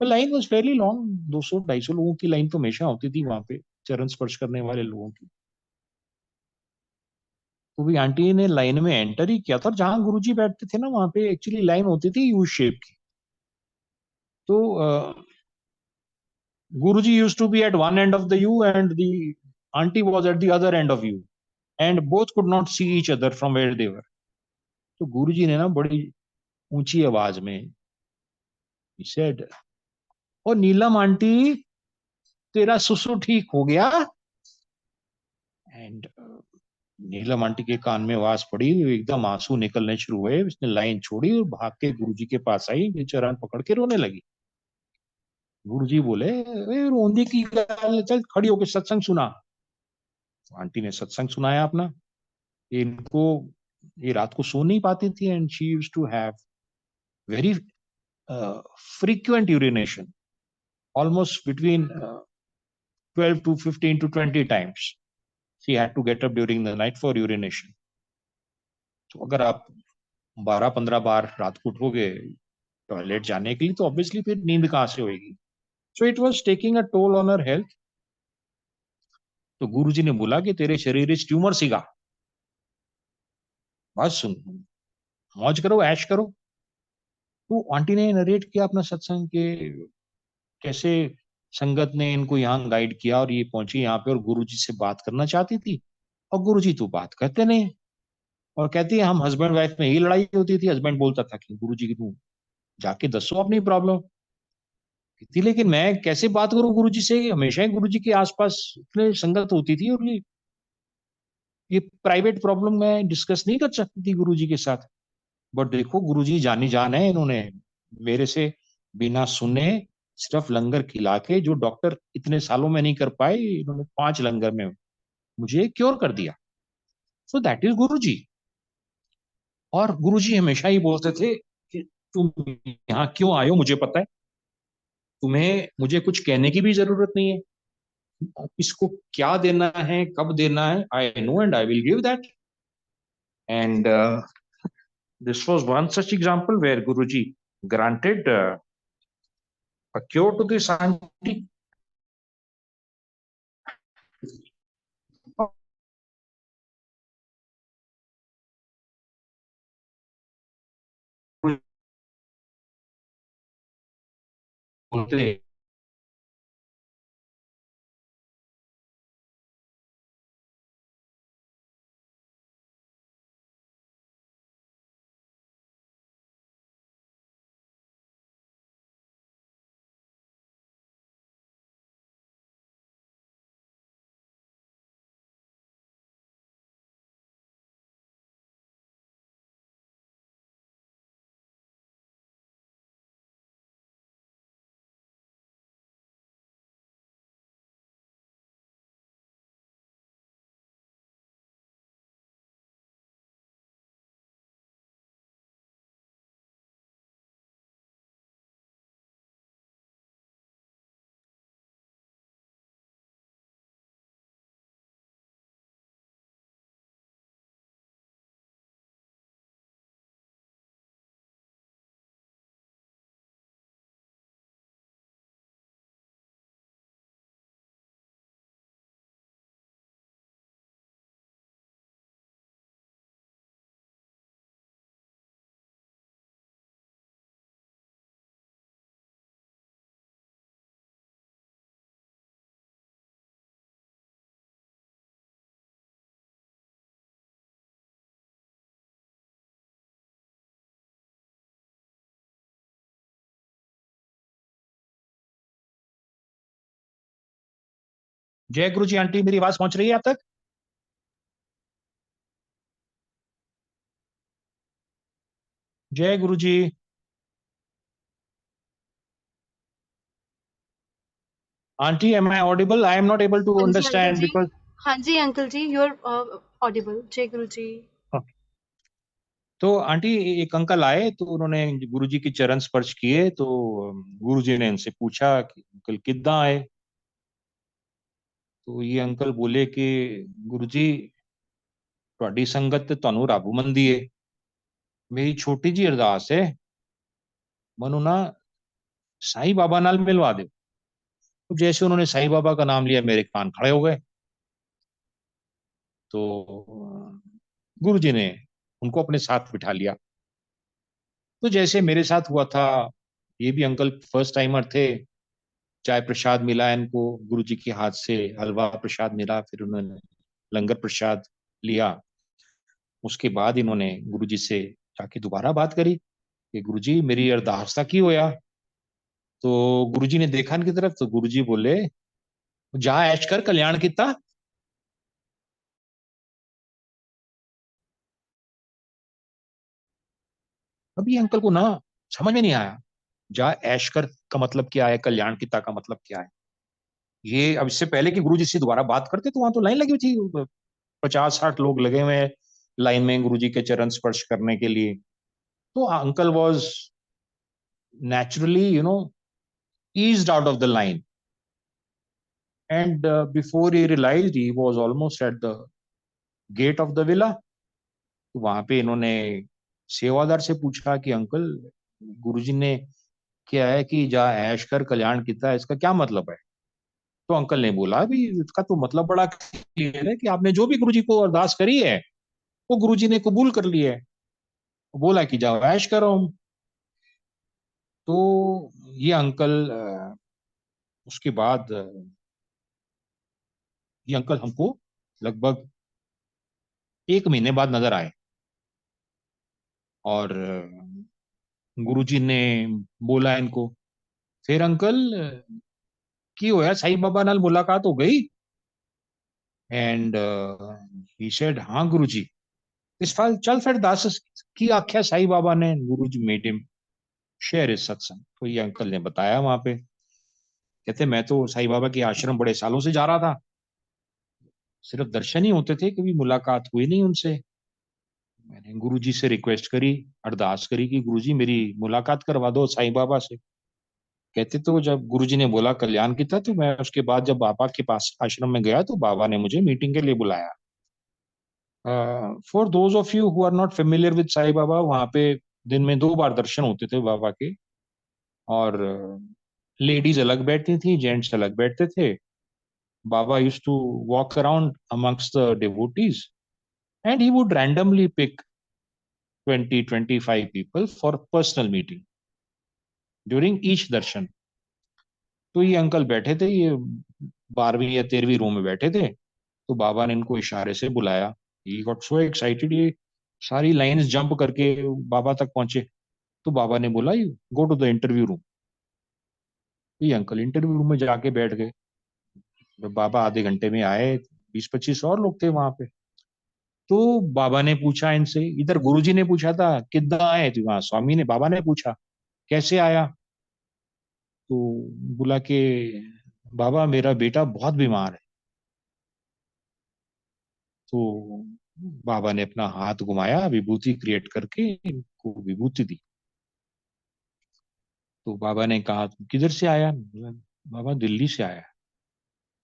लाइन वॉज फेयरली लॉन्ग, 200-250 लोगों की लाइन तो हमेशा होती थी वहां पे, चरण स्पर्श करने वाले लोगों की। तो भी आंटी ने लाइन में एंटर ही किया था, और जहां गुरुजी बैठते थे ना, वहां पे एक्चुअली लाइन होती थी यू शेप की। तो Guruji used to be at one end of the U, and the aunty was at the other end of U, and both could not see each other from where they were. तो गुरुजी ने ना बड़ी ऊंची आवाज में said, ओ नीलम aunty, तेरा सुसु ठीक हो गया? एंड नीलम आंटी के कान में आवाज पड़ी, एकदम आंसू निकलने शुरू हुए, उसने लाइन छोड़ी और भाग के गुरुजी के पास आई, चरण पकड़ के रोने लगी। गुरुजी बोले, "ए, रोंदी की गल, चल खड़ी होकर सत्संग सुना।" तो आंटी ने सत्संग सुनाया अपना। इनको, ये रात को सो नहीं पाती थी, and she used to have very frequent urination, almost between 12 to 15 to 20 times. She had to get up during the night for urination. तो अगर आप 12-15 बार रात को उठोगे टॉयलेट जाने के लिए, तो ऑब्वियसली फिर नींद कहाँ से होगी? So it was taking a toll on her health. तो गुरुजी ने बोला कि तेरे शरीर इस ट्यूमर सीगा, बस मौज करो, ऐश करो। तो आंटी ने नरेट किया अपना सत्संग के, कैसे संगत ने इनको यहाँ गाइड किया, और ये पहुंची यहाँ पे, और गुरुजी से बात करना चाहती थी, और गुरुजी तो बात करते नहीं। और कहती है, हम हस्बैंड वाइफ में यही लड़ाई होती थी, हस्बैंड बोलता था कि गुरुजी की तू जाके दसो अपनी प्रॉब्लम। कहती, लेकिन मैं कैसे बात करूं गुरुजी से, हमेशा ही गुरुजी के आसपास इतने संगत होती थी, और ये प्राइवेट प्रॉब्लम मैं डिस्कस नहीं कर सकती थी गुरुजी के साथ। बट देखो, गुरुजी जानी जान है, इन्होंने मेरे से बिना सुने, सिर्फ लंगर खिला के, जो डॉक्टर इतने सालों में नहीं कर पाए, इन्होंने 5 लंगर में मुझे क्योर कर दिया। सो दैट इज गुरुजी। और गुरुजी हमेशा ही बोलते थे कि तुम यहाँ क्यों आए हो मुझे पता है, तुम्हें मुझे कुछ कहने की भी जरूरत नहीं है, इसको क्या देना है, कब देना है, I know and I will give that. And this was one such example where Guruji granted a cure to this auntie. जय गुरु जी। आंटी मेरी आवाज पहुंच रही है आप तक? जय Guru ji. Aunty am I audible? I am not able to हाँ जी अंकल अंडरस्टैंड जी। बिकॉज। हाँ जी अंकल जी, यू आर ऑडिबल। जय गुरु जी। तो आंटी एक अंकल आए तो उन्होंने गुरु जी की चरण स्पर्श किए, तो गुरु जी ने इनसे पूछा कि अंकल किद्दां आए? तो ये अंकल बोले कि गुरु जी ਤੁਹਾਡੀ ਸੰਗਤ ਤੇ ਤੁਹਾਨੂੰ ਰੱਬ ਮੰਦੀ ਏ, ਮੇਰੀ ਛੋਟੀ ਜੀ ਅਰਦਾਸ ਹੈ, मनु ना साईं बाबा नाल मिलवा दो। तो जैसे उन्होंने साईं बाबा का नाम लिया मेरे कान खड़े हो गए। तो गुरु जी ने उनको अपने साथ बिठा लिया। तो जैसे मेरे साथ हुआ था, ये भी अंकल फर्स्ट टाइमर थे। चाय प्रसाद मिला इनको गुरु जी के हाथ से, हलवा प्रसाद मिला, फिर उन्होंने लंगर प्रसाद लिया। उसके बाद इन्होंने गुरु जी से जाके दोबारा बात करी कि गुरु जी मेरी अरदास दा की होया। तो गुरु जी ने देखा इनकी तरफ, तो गुरु जी बोले जा ऐश कर कल्याण किता। अभी अंकल को ना समझ में नहीं आया जा ऐश कर का मतलब क्या है, कल्याण किता का मतलब क्या है। ये अब इससे पहले कि गुरु जी से दोबारा बात करते तो वहां तो लाइन लगी हुई थी, 50-60 लोग लगे हुए हैं लाइन में गुरु जी के चरण स्पर्श करने के लिए। तो uncle was naturally, eased out of the line. And before he realized, he was almost at the gate of the villa. तो वहां पे इन्होंने सेवादार से पूछा कि अंकल गुरुजी ने क्या है कि जा ऐश कर कल्याण किता है, इसका क्या मतलब है? तो अंकल ने बोला भी इसका तो मतलब बड़ा क्लियर है कि आपने जो भी गुरुजी को अरदास करी है वो गुरुजी ने कबूल कर लिया है। बोला कि जाओ ऐश करो। तो ये अंकल उसके बाद ये अंकल हमको लगभग 1 महीने बाद नजर आए। और गुरुजी ने बोला इनको, फिर अंकल की होया साईं बाबा नाल मुलाकात हो गई? एंड ही सेड हाँ गुरुजी। इस फाल चल फिर दस की आख्या साईं बाबा ने। गुरुजी मेड हिम शेयर इस सत्संग। तो ये अंकल ने बताया वहां पे, कहते मैं तो साईं बाबा के आश्रम बड़े सालों से जा रहा था, सिर्फ दर्शन ही होते थे, कभी मुलाकात हुई नहीं उनसे। मैंने गुरुजी से रिक्वेस्ट करी, अरदास करी कि गुरुजी मेरी मुलाकात करवा दो साईं बाबा से। कहते तो जब गुरुजी ने बोला कल्याण की था, तो मैं उसके बाद जब बाबा के पास आश्रम में गया तो बाबा ने मुझे मीटिंग के लिए बुलाया। For those of you who are not familiar with Sai Baba, वहां पे दिन में 2 बार दर्शन होते थे बाबा के। और लेडीज अलग बैठती थी, जेंट्स अलग बैठते थे। Baba use to walk around amongst the devotees and he would randomly pick 20-25 people for personal meeting during each darshan. तो ये अंकल बैठे थे, ये 12वीं या 13वीं रो में बैठे थे। तो बाबा ने इनको इशारे से बुलाया। ही गॉट सो एक्साइटेड, ये सारी लाइंस जंप करके बाबा तक पहुंचे। तो बाबा ने बोला you go to the interview room. ये अंकल इंटरव्यू रूम में जाके बैठ गए। जब बाबा आधे घंटे में आए, 20-25 और लोग थे वहां पे। तो बाबा ने पूछा इनसे, इधर गुरुजी ने पूछा था किद्दां आए, तो वहां स्वामी ने बाबा ने पूछा कैसे आया। तो बोला कि बाबा मेरा बेटा बहुत बीमार है। तो बाबा ने अपना हाथ घुमाया, विभूति क्रिएट करके इनको विभूति दी। तो बाबा ने कहा "तुम किधर से आया?" बाबा दिल्ली से आया।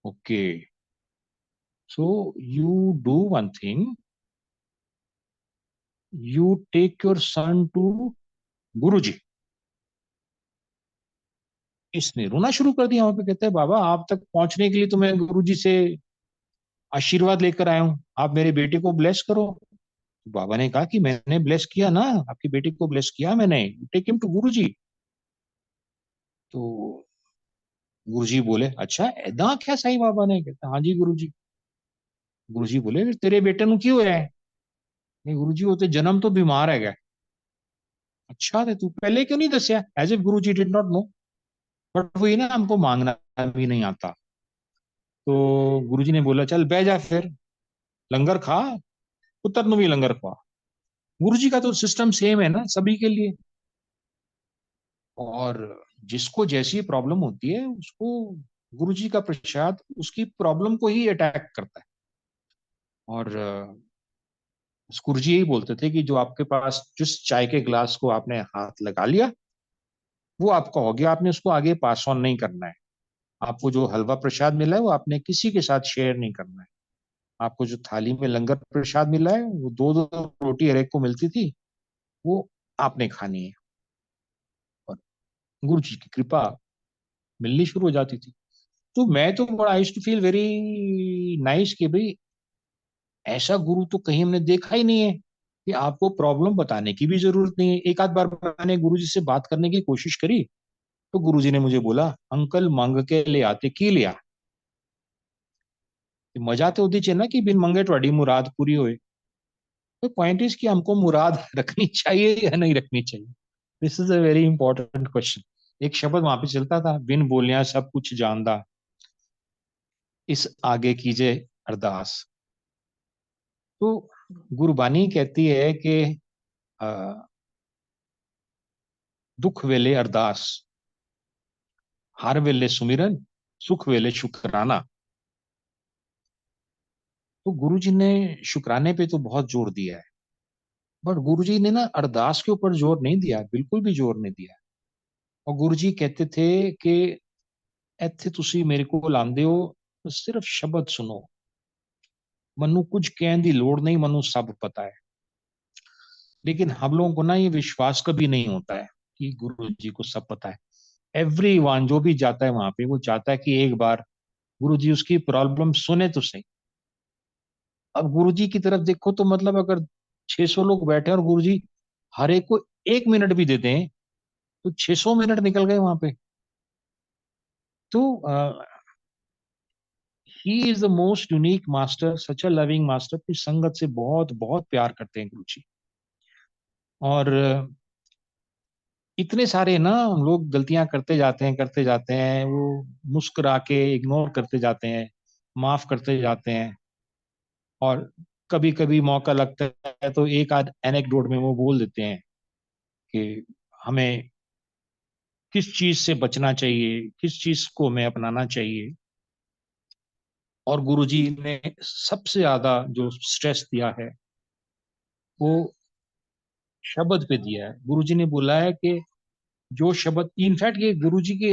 Okay, so you do one thing, you take your son to Guruji. इसने रोना शुरू कर दिया वहां पे। कहते हैं बाबा आप तक पहुंचने के लिए तो मैं गुरुजी से आशीर्वाद लेकर आया हूँ, आप मेरे बेटे को ब्लेस करो। तो बाबा ने कहा कि मैंने ब्लेस किया ना, आपकी बेटी को ब्लेस किया मैंने, टेक हिम टू गुरुजी। तो गुरुजी बोले अच्छा ऐदा क्या साईं बाबा ने? कहता हाँ जी गुरुजी। गुरुजी बोले फिर तेरे बेटे नु की होया है? नहीं गुरुजी वो तो जन्म तो बीमार है। अच्छा तो तू पहले क्यों नहीं दसिया? As if Guruji did not know. But वही ना, हमको मांगना भी नहीं आता। तो गुरुजी ने बोला चल बह जा फिर, लंगर खा, पुत्र नु भी लंगर खवा। गुरुजी का तो सिस्टम सेम है ना सभी के लिए। और जिसको जैसी प्रॉब्लम होती है उसको गुरुजी का प्रसाद उसकी प्रॉब्लम को ही अटैक करता है। और गुरुजी यही बोलते थे कि जो आपके पास जिस चाय के ग्लास को आपने हाथ लगा लिया वो आपका हो गया, आपने उसको आगे पास ऑन नहीं करना है। आपको जो हलवा प्रसाद मिला है वो आपने किसी के साथ शेयर नहीं करना है। आपको जो थाली में लंगर प्रसाद मिला है वो दो दो रोटी हर एक को मिलती थी, वो आपने खानी है। और गुरु जी की कृपा मिलनी शुरू हो जाती थी। तो मैं तो बड़ा आई टू फील वेरी नाइस कि भाई ऐसा गुरु तो कहीं हमने देखा ही नहीं है कि आपको प्रॉब्लम बताने की भी जरूरत नहीं है। एक आध बार मैंने गुरु जी से बात करने की कोशिश करी तो गुरु जी ने मुझे बोला अंकल मांग के ले आते की लिया। मजा तो होती चाहिए ना कि बिन मंगे ਤੁਹਾਡੀ मुराद पूरी होए। तो पॉइंट इज कि हमको मुराद रखनी चाहिए या नहीं रखनी चाहिए। This is a very important question. एक शब्द वहां पे चलता था, बिन बोलिया सब कुछ जानदा, इस आगे कीजिए अरदास। तो गुरबानी कहती है कि अ, दुख वेले अरदास, हर वेले सुमिरन, सुख वेले शुकराना। तो गुरु जी ने शुक्राने पे तो बहुत जोर दिया है, बट गुरु जी ने ना अरदास के ऊपर जोर नहीं दिया, बिल्कुल भी जोर नहीं दिया। और गुरु जी कहते थे कि ਇੱਥੇ ਤੁਸੀਂ ਮੇਰੇ ਕੋਲ ਆਉਂਦੇ ਹੋ ਸਿਰਫ ਸ਼ਬਦ ਸੁਣੋ, ਮੈਨੂੰ कुछ कहने की लोड़ नहीं, मनु सब पता है। लेकिन हम लोगों को ना ये विश्वास कभी नहीं होता है कि गुरु जी को सब पता है। एवरी वन जो भी जाता है वहां पे वो चाहता है कि एक बार गुरु जी उसकी प्रॉब्लम सुने तो सही। अब गुरु जी की तरफ देखो तो मतलब अगर 600 लोग बैठे और गुरु जी हर एक को 1 मिनट भी देते हैं तो 600 मिनट निकल गए वहां पे। तो he is the most unique master, such a loving master कि संगत से बहुत बहुत प्यार करते हैं गुरु जी। और इतने सारे ना हम लोग गलतियां करते जाते हैं, वो मुस्कुरा के इग्नोर करते जाते हैं, माफ करते जाते हैं। और कभी कभी मौका लगता है तो एक आध एनेक्डोट में वो बोल देते हैं कि हमें किस चीज से बचना चाहिए, किस चीज को हमें अपनाना चाहिए। और गुरुजी ने सबसे ज्यादा जो स्ट्रेस दिया है वो शब्द पे दिया है। गुरुजी ने बोला है कि जो शब्द, इनफैक्ट ये गुरुजी के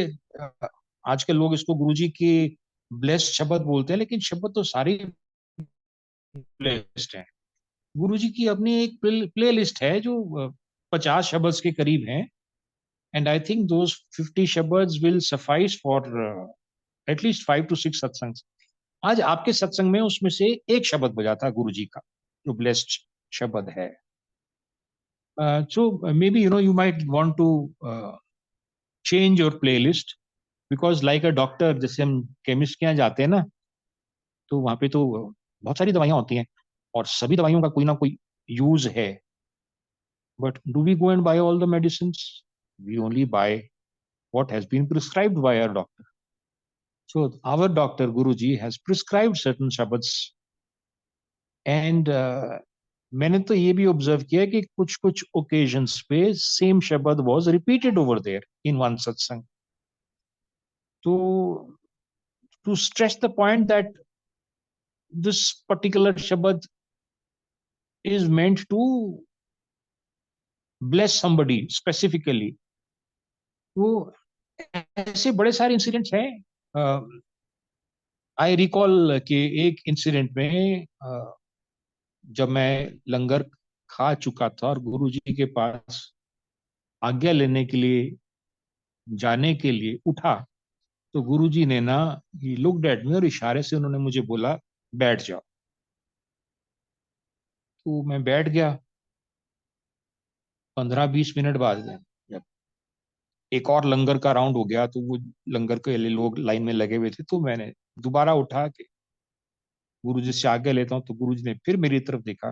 आजकल लोग इसको गुरुजी के ब्लेस्ड शब्द बोलते हैं, लेकिन शब्द तो सारी ब्लेस्ड है। गुरुजी की अपनी एक प्ले लिस्ट है जो 50 शब्द के करीब हैं। एंड आई थिंक दोज 50 शब्द will suffice for at least 5 to 6 सत्संग। आज आपके सत्संग में उसमें से एक शब्द बजा था गुरु जी का जो ब्लेस्ड शब्द है। So maybe you might want to change your playlist, because like a doctor, जैसे हम केमिस्ट के यहाँ जाते हैं ना तो वहां पे तो बहुत सारी दवाइयां होती हैं और सभी दवाइयों का कोई ना कोई यूज है। But do we go and buy all the medicine? We only buy what has been prescribed by our doctor. So our doctor Guruji has prescribed certain shabads, and मैंने तो ये भी ऑब्जर्व किया कि कुछ कुछ ओकेजन्स पे same shabad was repeated over there in one satsang. तो to stress the point that this particular shabad is meant to bless somebody specifically. तो ऐसे बड़े सारे इंसिडेंट्स हैं। आई रिकॉल कि एक इंसिडेंट में जब मैं लंगर खा चुका था और गुरु जी के पास आज्ञा लेने के लिए जाने के लिए उठा तो गुरुजी ने ना ही लुक्ड एट मी और इशारे से उन्होंने मुझे बोला बैठ जाओ। तो मैं बैठ गया। 15-20 मिनट बाद जब एक और लंगर का राउंड हो गया तो वो लंगर के लिए लोग लाइन में लगे हुए थे तो मैंने दोबारा उठा के गुरुजी से आज्ञा लेता हूँ। तो गुरुजी ने फिर मेरी तरफ देखा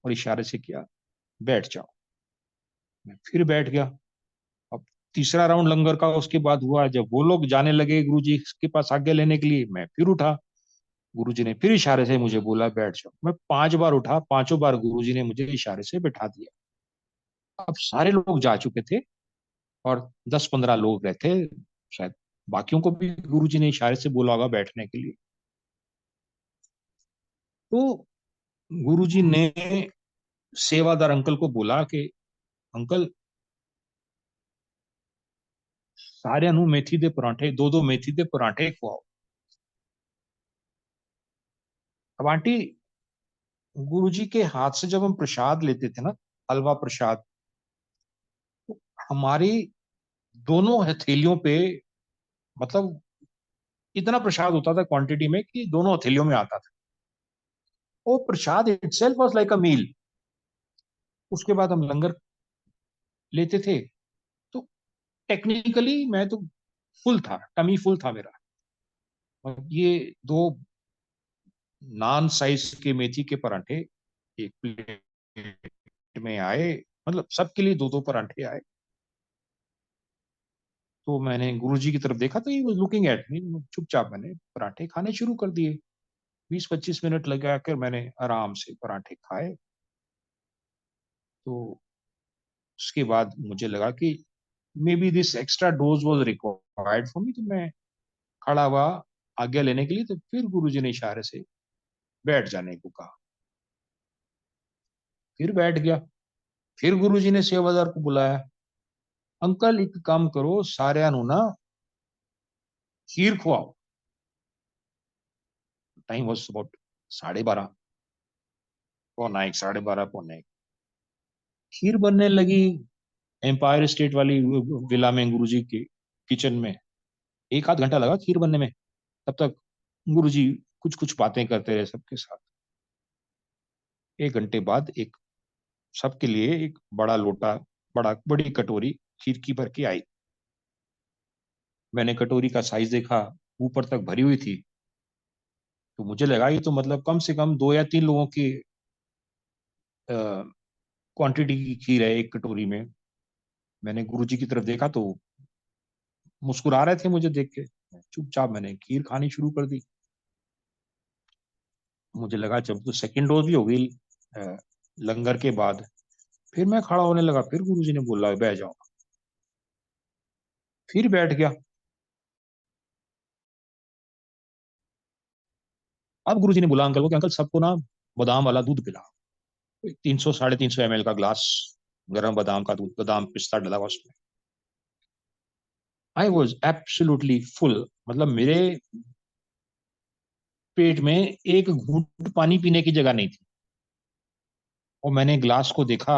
और इशारे से किया बैठ जाओ। मैं फिर बैठ गया। अब तीसरा राउंड लंगर का उसके बाद हुआ, जब वो लोग जाने लगे गुरुजी के पास आज्ञा लेने के लिए, मैं फिर उठा। गुरुजी ने फिर इशारे से मुझे बोला बैठ जाओ। मैं 5 बार उठा, पांचों बार गुरुजी ने मुझे इशारे से बैठा दिया। अब सारे लोग जा चुके थे और 10-15 लोग रहे थे शायद, बाकियों को भी गुरुजी ने इशारे से बोला होगा बैठने के लिए। तो गुरुजी ने सेवादार अंकल को बोला कि अंकल, सारे नु मेथी दे परांठे, दो दो मेथी दे परांठे खवाओ। अब आंटी, गुरुजी के हाथ से जब हम प्रसाद लेते थे ना, हलवा प्रसाद, तो हमारी दोनों हथेलियों पे, मतलब इतना प्रसाद होता था क्वांटिटी में कि दोनों हथेलियों में आता था। वो प्रसाद इटसेल्फ वाज लाइक अ मील। उसके बाद हम लंगर लेते थे। तो टेक्निकली मैं तो फुल था, टमी फुल था मेरा। और ये दो नान साइज के मेथी के पराठे एक प्लेट में आए, मतलब सबके लिए दो दो पराठे आए। तो मैंने गुरुजी की तरफ देखा तो he was looking at me. चुपचाप मैंने पराठे खाने शुरू कर दिए। 20-25 मिनट लगा कर मैंने आराम से पराठे खाए। तो उसके बाद मुझे लगा कि may be this extra dose was required for me. तो मैं खड़ा हुआ आज्ञा लेने के लिए, तो फिर गुरुजी ने इशारे से बैठ जाने को कहा। फिर बैठ गया। फिर गुरुजी ने सेवादार को बुलाया, अंकल एक काम करो, सारे ना खीर खुआओ। टाइम वॉज अबाउट 12:30, पौना एक, 12:30, पौने एक। खीर बनने लगी एम्पायर स्टेट वाली विला में, गुरुजी के किचन में। एक आध घंटा लगा खीर बनने में। तब तक गुरुजी कुछ कुछ बातें करते रहे सबके साथ। 1 घंटे बाद एक सबके लिए एक बड़ा लोटा, बड़ी कटोरी खीर की भर के आई। मैंने कटोरी का साइज देखा, ऊपर तक भरी हुई थी। तो मुझे लगा ये तो मतलब कम से कम 2 या 3 लोगों की क्वांटिटी की खीर है एक कटोरी में। मैंने गुरुजी की तरफ देखा तो मुस्कुरा रहे थे मुझे देख के। चुपचाप मैंने खीर खानी शुरू कर दी। मुझे लगा जब तो सेकेंड डोज भी हो गई अ, लंगर के बाद, फिर मैं खड़ा होने लगा। फिर गुरुजी ने बोला बैठ जाओ। फिर बैठ गया। अब गुरुजी ने बोला अंकल को कि अंकल सबको ना बादाम वाला दूध पिला। 300-350 ml का ग्लास गर्म बादाम का दूध, बादाम पिस्ता डला हुआ उसमें। I was absolutely full. मतलब मेरे पेट में एक घूंट पानी पीने की जगह नहीं थी। और मैंने ग्लास को देखा।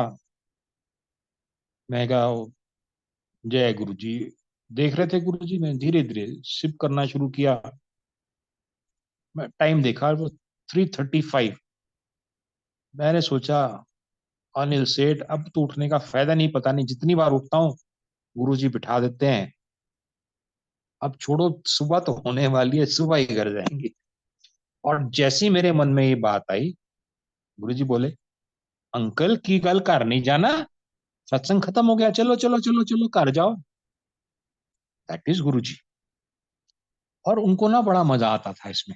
मैं कहा जय गुरु जी। देख रहे थे गुरु जी, मैं धीरे धीरे सिप करना शुरू किया। मैं टाइम देखा, वो 3:35। मैंने सोचा अनिल सेठ अब तो उठने का फायदा नहीं, पता नहीं जितनी बार उठता हूँ गुरु जी बिठा देते हैं। अब छोड़ो, सुबह तो होने वाली है, सुबह ही घर जाएंगे। और जैसी मेरे मन में ये बात आई, गुरु जी बोले अंकल की गल घर नहीं जाना, सत्संग खत्म हो गया, चलो चलो चलो चलो घर जाओ। दैट इज गुरु जी। और उनको ना बड़ा मजा आता था इसमें।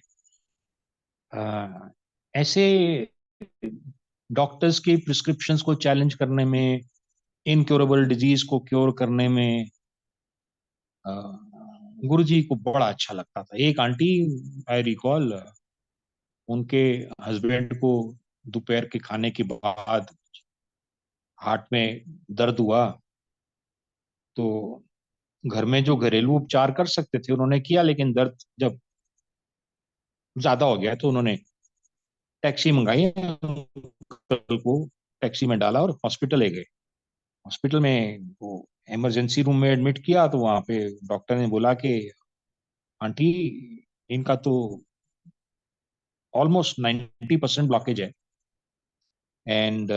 ऐसे डॉक्टर्स की प्रिस्क्रिप्शंस को चैलेंज करने में, इनक्योरेबल डिजीज को क्योर करने में गुरु जी को बड़ा अच्छा लगता था। एक आंटी, आई रिकॉल, उनके हस्बैंड को दोपहर के खाने के बाद हार्ट में दर्द हुआ। तो घर में जो घरेलू उपचार कर सकते थे उन्होंने किया, लेकिन दर्द जब ज्यादा हो गया तो उन्होंने टैक्सी मंगाई, अंकल को टैक्सी में डाला और हॉस्पिटल ले गए। हॉस्पिटल में वो इमरजेंसी रूम में एडमिट किया तो वहां पे डॉक्टर ने बोला कि आंटी इनका तो ऑलमोस्ट 90% ब्लॉकेज है and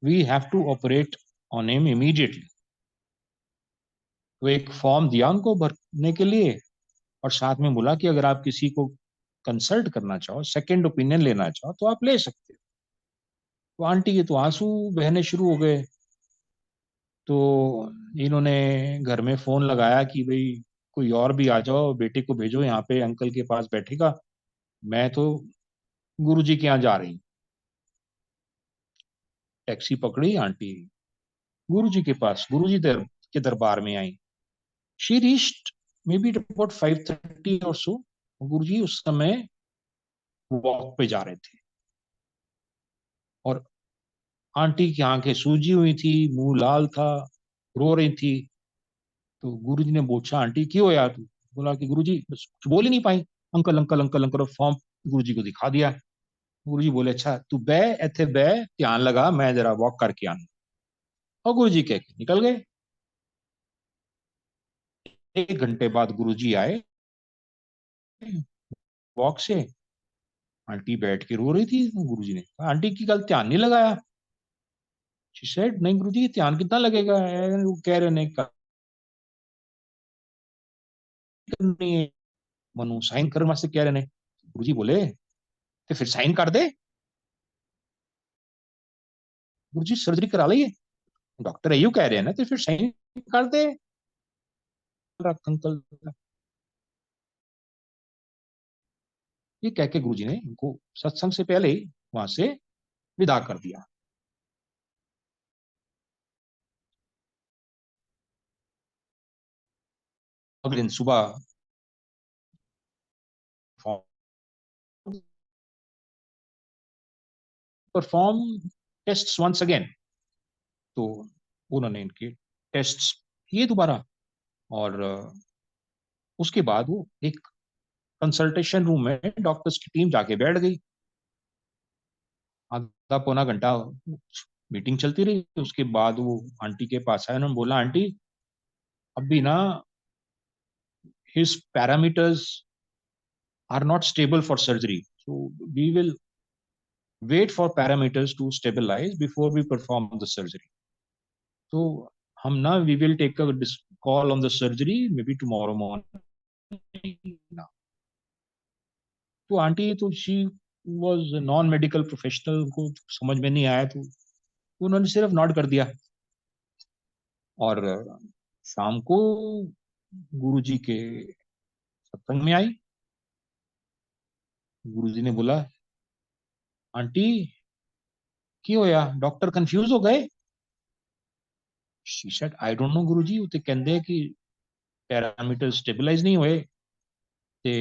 we have to operate on him immediately. तो एक फॉर्म दिया उनको भरने के लिए, और साथ में बोला कि अगर आप किसी को कंसल्ट करना चाहो, सेकंड ओपिनियन लेना चाहो तो आप ले सकते हो। तो आंटी के तो आंसू बहने शुरू हो गए। तो इन्होंने घर में फोन लगाया कि भाई कोई और भी आ जाओ, बेटे को भेजो यहाँ पे, अंकल के पास बैठेगा, मैं तो गुरुजी के यहाँ जा रही हूँ। टैक्सी पकड़ी आंटी गुरुजी के पास, गुरुजी के दरबार में आई। She reached maybe about 5:30 or सो। गुरुजी उस समय वॉक पे जा रहे थे और आंटी की आंखें सूजी हुई थी, मुंह लाल था, रो रही थी। तो गुरुजी ने पूछा, आंटी क्यों यार तू? बोला कि गुरुजी बस कुछ बोल ही नहीं पाई। अंकल अंकल अंकल अंकल और फॉर्म गुरुजी को दिखा दिया। गुरुजी बोले, अच्छा तू बह, इथे बह, ध्यान लगा, मैं जरा वॉक करके आना। और गुरुजी कह के निकल गए। 1 घंटे बाद गुरुजी आए वॉक से। आंटी बैठ के रो रही थी। गुरुजी ने कहा, आंटी की गल ध्यान नहीं लगाया? शी सेड, नहीं गुरुजी ध्यान कितना लगेगा, वो कह रहे ने करनी है, मनु साइन करने वास्ते कह रहे ने। गुरुजी बोले, तो फिर साइन कर दे। गुरुजी सर्जरी करा ली है, डॉक्टर यू कह रहे हैं ना, तो फिर साइन कर दे। अंकल, ये कह के गुरुजी ने उनको सत्संग से पहले ही वहां से विदा कर दिया। अगले दिन सुबह परफॉर्म टेस्ट वंस अगेन। तो उन्होंने इनके टेस्ट किए दोबारा। और उसके बाद वो एक कंसल्टेशन रूम में डॉक्टर्स की टीम जाके बैठ गई। आधा पौना घंटा मीटिंग चलती रही। उसके बाद वो आंटी के पास आया, उन्होंने बोला, आंटी अभी ना his parameters are not stable for surgery, so we will wait for parameters to stabilise before we perform the surgery. तो हम ना we will take a call on the surgery maybe tomorrow morning. तो aunty तो she was non medical professional, उनको समझ में नहीं आया, तो उन्होंने सिर्फ नॉट कर दिया। और शाम को गुरुजी के सत्संग में आई। गुरुजी ने बोला, आंटी की होया, डॉक्टर कंफ्यूज हो गए? She said, I don't know Guruji, ਉਹ ਤੇ ਕਹਿੰਦੇ ਕਿ ਪੈਰਾਮੀटर स्टेबलाइज नहीं होए ਤੇ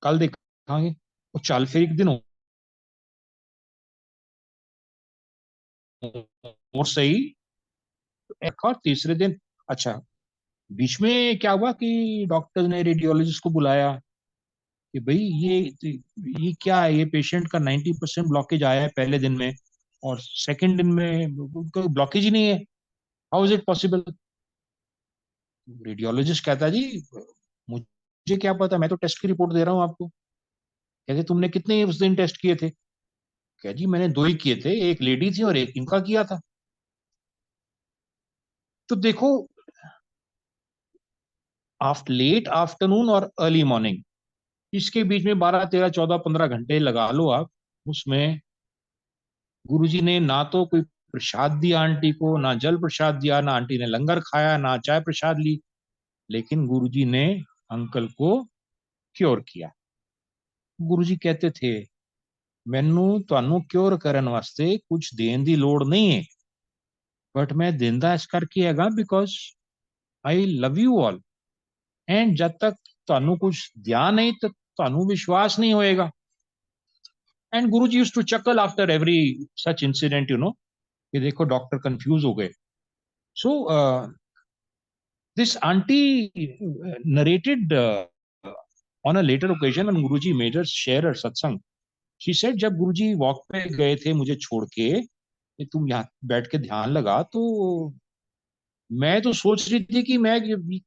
ਕੱਲ ਦੇਖਾਂਗੇ। ਉਹ ਚੱਲ ਫਿਰ ਇੱਕ ਦਿਨ और सही। एक और तीसरे दिन, अच्छा बीच में क्या हुआ कि डॉक्टर ने रेडियोलॉजिस्ट को बुलाया कि भाई ये क्या है, ये पेशेंट का 90% ब्लॉकेज आया है पहले दिन में, और सेकंड दिन में ब्लॉकेज ही नहीं है, how is it possible? Radiologist कहता है, जी मुझे क्या पता, मैं तो टेस्ट की रिपोर्ट दे रहा हूँ आपको। कहते, तुमने कितने उस दिन टेस्ट किए थे? कह जी मैंने 2 ही किए थे, एक लेडी थी और एक इनका किया था। तो देखो, आफ्टर लेट आफ्टरनून और अर्ली मॉर्निंग, इसके बीच में 12 13 14 15 घंटे लगा लो आप। उसमें गुरुजी ने ना तो कोई प्रसाद दिया आंटी को, ना जल प्रसाद दिया, ना आंटी ने लंगर खाया, ना चाय प्रसाद ली, लेकिन गुरुजी ने अंकल को क्योर किया। गुरुजी कहते थे, मैनू ਤੁਹਾਨੂੰ क्योर ਕਰਨ ਵਾਸਤੇ कुछ देन ਦੀ ਲੋੜ नहीं है, बट मैं ਦਿੰਦਾ ਇਸ ਕਰਕੇ ਹੈਗਾ because I love you all. And जब तक ਤੁਹਾਨੂੰ कुछ दिया नहीं तो ਤੁਹਾਨੂੰ विश्वास नहीं होएगा। And Guruji used to chuckle after every such incident, कि देखो डॉक्टर कंफ्यूज हो गए। सो this auntie narrated on a later occasion when Guruji made her share her satsang. She said, जब गुरुजी वॉक पे गए थे मुझे छोड़ के कि तुम यहाँ बैठ के ध्यान लगा, तो मैं तो सोच रही थी कि मैं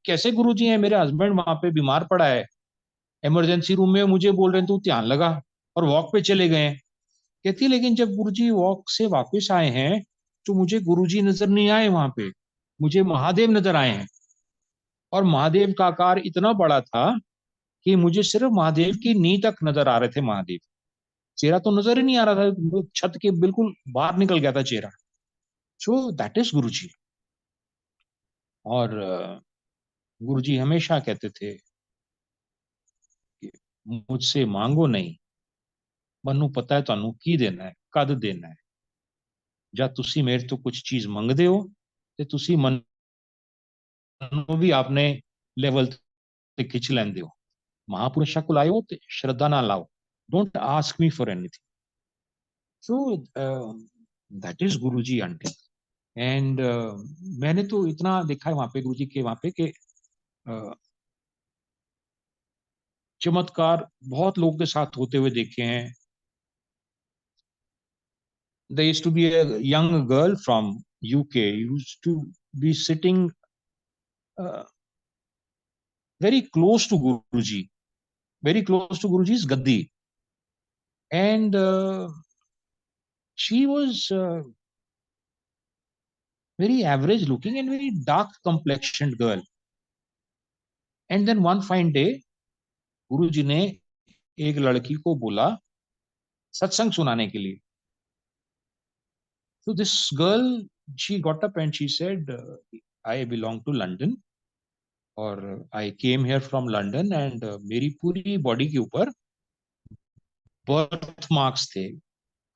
कैसे, गुरुजी हैं, मेरे हस्बैंड वहां पे बीमार पड़ा है इमरजेंसी रूम में, मुझे बोल रहे हैं तू ध्यान लगा, और वॉक पे चले गए हैं। कहती लेकिन जब गुरुजी वॉक से वापस आए हैं तो मुझे गुरुजी नजर नहीं आए वहां पे, मुझे महादेव नजर आए हैं। और महादेव का आकार इतना बड़ा था कि मुझे सिर्फ महादेव की नी तक नजर आ रहे थे। महादेव चेहरा तो नजर ही नहीं आ रहा था, वो छत के बिल्कुल बाहर निकल गया था चेहरा। सो दैट इज गुरु जी। और गुरु जी हमेशा कहते थे कि मुझसे मांगो नहीं, ਮੈਨੂੰ ਪਤਾ ਹੈ ਤੁਹਾਨੂੰ ਕੀ ਦੇਣਾ ਹੈ, ਕਦ ਦੇਣਾ ਹੈ। ਜਦ ਤੁਸੀਂ ਮੇਰੇ ਤੋਂ ਕੁਝ ਚੀਜ਼ ਮੰਗਦੇ ਹੋ ਤੇ ਤੁਸੀਂ ਨੂੰ ਵੀ ਆਪਣੇ ਲੈਵਲ ਤੇ ਖਿੱਚ ਲੈਂਦੇ ਹੋ। ਮਹਾਪੁਰਸ਼ਾਂ ਕੋਲ ਆਇਓ ਤੇ ਸ਼ਰਧਾ ਨਾਲ ਆਓ, don't ask me for anything. So that is Guru ji aunty. And मैंने तो इतना देखा है वहां पे गुरु जी के वहां पे कि चमत्कार बहुत लोगों के साथ होते हुए देखे हैं। There used to be a young girl from UK used to be sitting uh, very close to Guruji, very close to Guruji's gaddi, and she was very average looking and very dark complexioned girl. And then one fine day, गुरुजी ने एक लड़की को बोला सत्संग सुनाने के लिए। So this girl, she got up and she said, I belong to London और I came here from London and मेरी पूरी बॉडी के ऊपर बर्थ मार्क्स थे,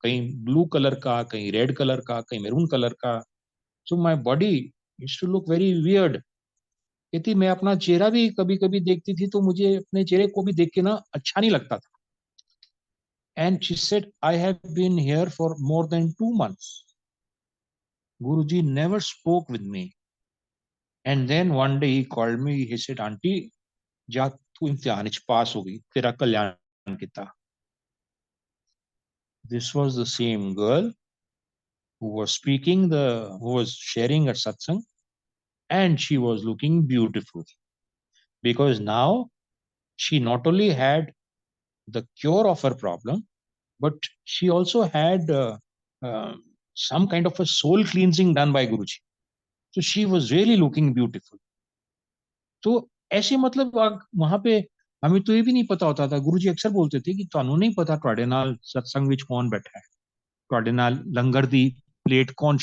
कहीं ब्लू कलर का, कहीं रेड कलर का, कहीं मैरून कलर का। So my body used to look very weird. कहती मैं अपना चेहरा भी कभी कभी देखती थी तो मुझे अपने चेहरे को भी देख के ना अच्छा नहीं लगता था। And she said I have been here for more than 2 months। Guruji never spoke with me. And then one day he called me, he said aunty जा तू इम्तिहान च पास हो गई, तेरा कल्याण किता। This was the same girl who was sharing her satsang, and she was looking beautiful because now she not only had the cure of her problem, but she also had uh, some kind of a soul cleansing done by Guruji. So she was really looking beautiful. तो ऐसे मतलब वहां पे हमें तो ये भी नहीं पता होता था। गुरुजी अक्सर बोलते थे कि ਤੁਹਾਨੂੰ नहीं पता ਤੁਹਾਡੇ ਨਾਲ सत्संग ਵਿੱਚ कौन बैठा है, ਤੁਹਾਡੇ ਨਾਲ ਲੰਗਰ ਦੀ ਪਲੇਟ ਕੌਣ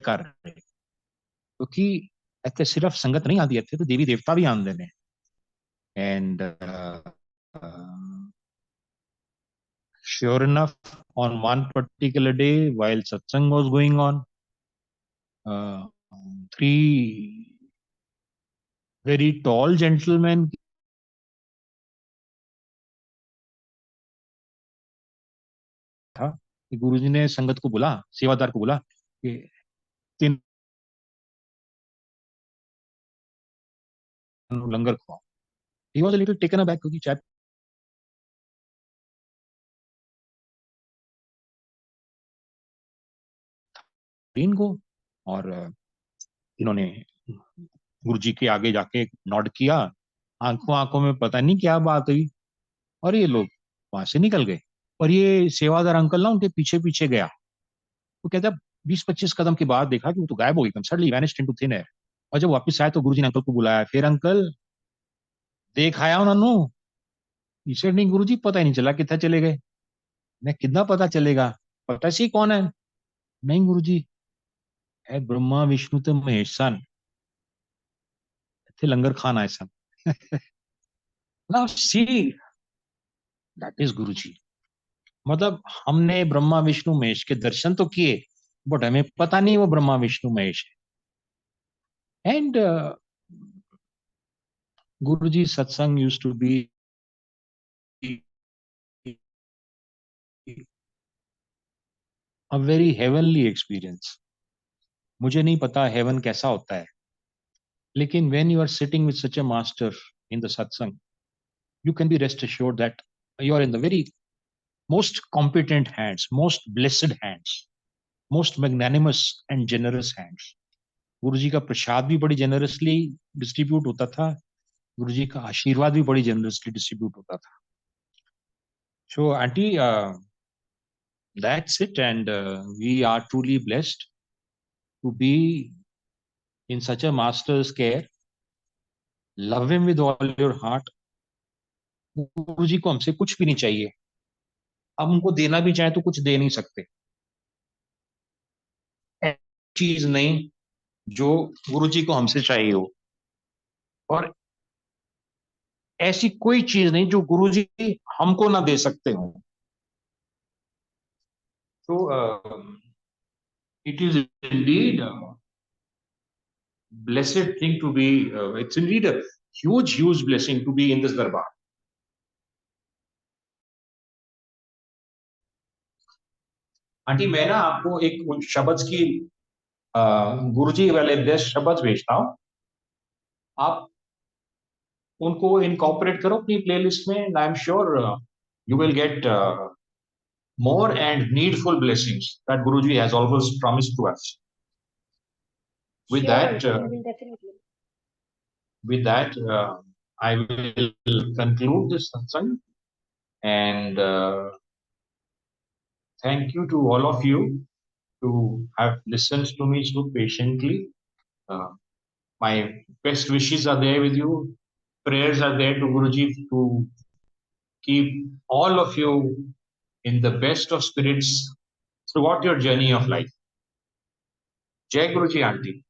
ਕਰ ਰਿਹਾ ਹੈ। क्योंकि ਇੱਥੇ सिर्फ संगत नहीं आती, ਇੱਥੇ तो देवी देवता भी आते हैं। And sure enough, on one particular day while satsang was going on, uh, three very tall gentlemen था कि गुरुजी ने संगत को बोला, सेवादार को बोला कि 3 लंगर खुआओ। He was a little taken aback क्योंकि शायद तीन को। और इन्होंने गुरुजी के आगे जाके नॉड किया, आंखों आंखों में पता नहीं क्या बात हुई और ये लोग वहां से निकल गए। और ये सेवादार अंकल ना उनके पीछे पीछे गया। तो कहता 20-25 कदम के बाद देखा कि वो तो गायब हो गई, suddenly vanished into thin air. और जब वापस आया तो गुरुजी ने अंकल को बुलाया, फिर अंकल देख आया उन्होंने। इसे नहीं गुरुजी पता ही नहीं चला कितना चले गए। मैं कितना पता चलेगा, पता सी कौन है। नहीं गुरुजी है ब्रह्मा विष्णु ते महेश सन, थे लंगर खान आए सन। नाउ सी दैट इज गुरुजी। मतलब हमने ब्रह्मा विष्णु महेश के दर्शन तो किए, बट हमें पता नहीं वो ब्रह्मा विष्णु महेश है। And Guruji satsang used to be a very heavenly experience. मुझे नहीं पता हेवन कैसा होता है, लेकिन when you are sitting with such a master in the satsang, you can be rest assured that you are in the very most competent hands, most blessed hands, most magnanimous and generous hands। गुरु जी का प्रसाद भी बड़ी generously distribute होता था, गुरु जी का आशीर्वाद भी बड़ी generously distribute होता था। So aunty that's it and we are truly blessed to be in such a master's care. Love him with all your heart. गुरु जी को हमसे कुछ भी नहीं चाहिए, हम उनको देना भी चाहे तो कुछ दे नहीं सकते। चीज नहीं जो गुरु जी को हमसे चाहिए हो। और ऐसी कोई चीज नहीं जो गुरुजी हमको ना दे सकते हो. तो it is indeed a blessed thing to be, it's indeed a huge blessing to be in this darbar. Aunty, मैं ना आपको एक शब्द की गुरुजी वाले 10 शब्द भेजता हूँ. आप उनको इनकॉर्पोरेट करो अपनी प्लेलिस्ट में, and I am sure you will get more and needful blessings that Guruji has always promised to us. With Sure, that, we will definitely. with that, I will conclude this satsang, and thank you to all of you to have listened to me so patiently. Uh, my best wishes are there with you. Prayers are there to Guruji to keep all of you in the best of spirits throughout your journey of life. Jai Guruji, auntie.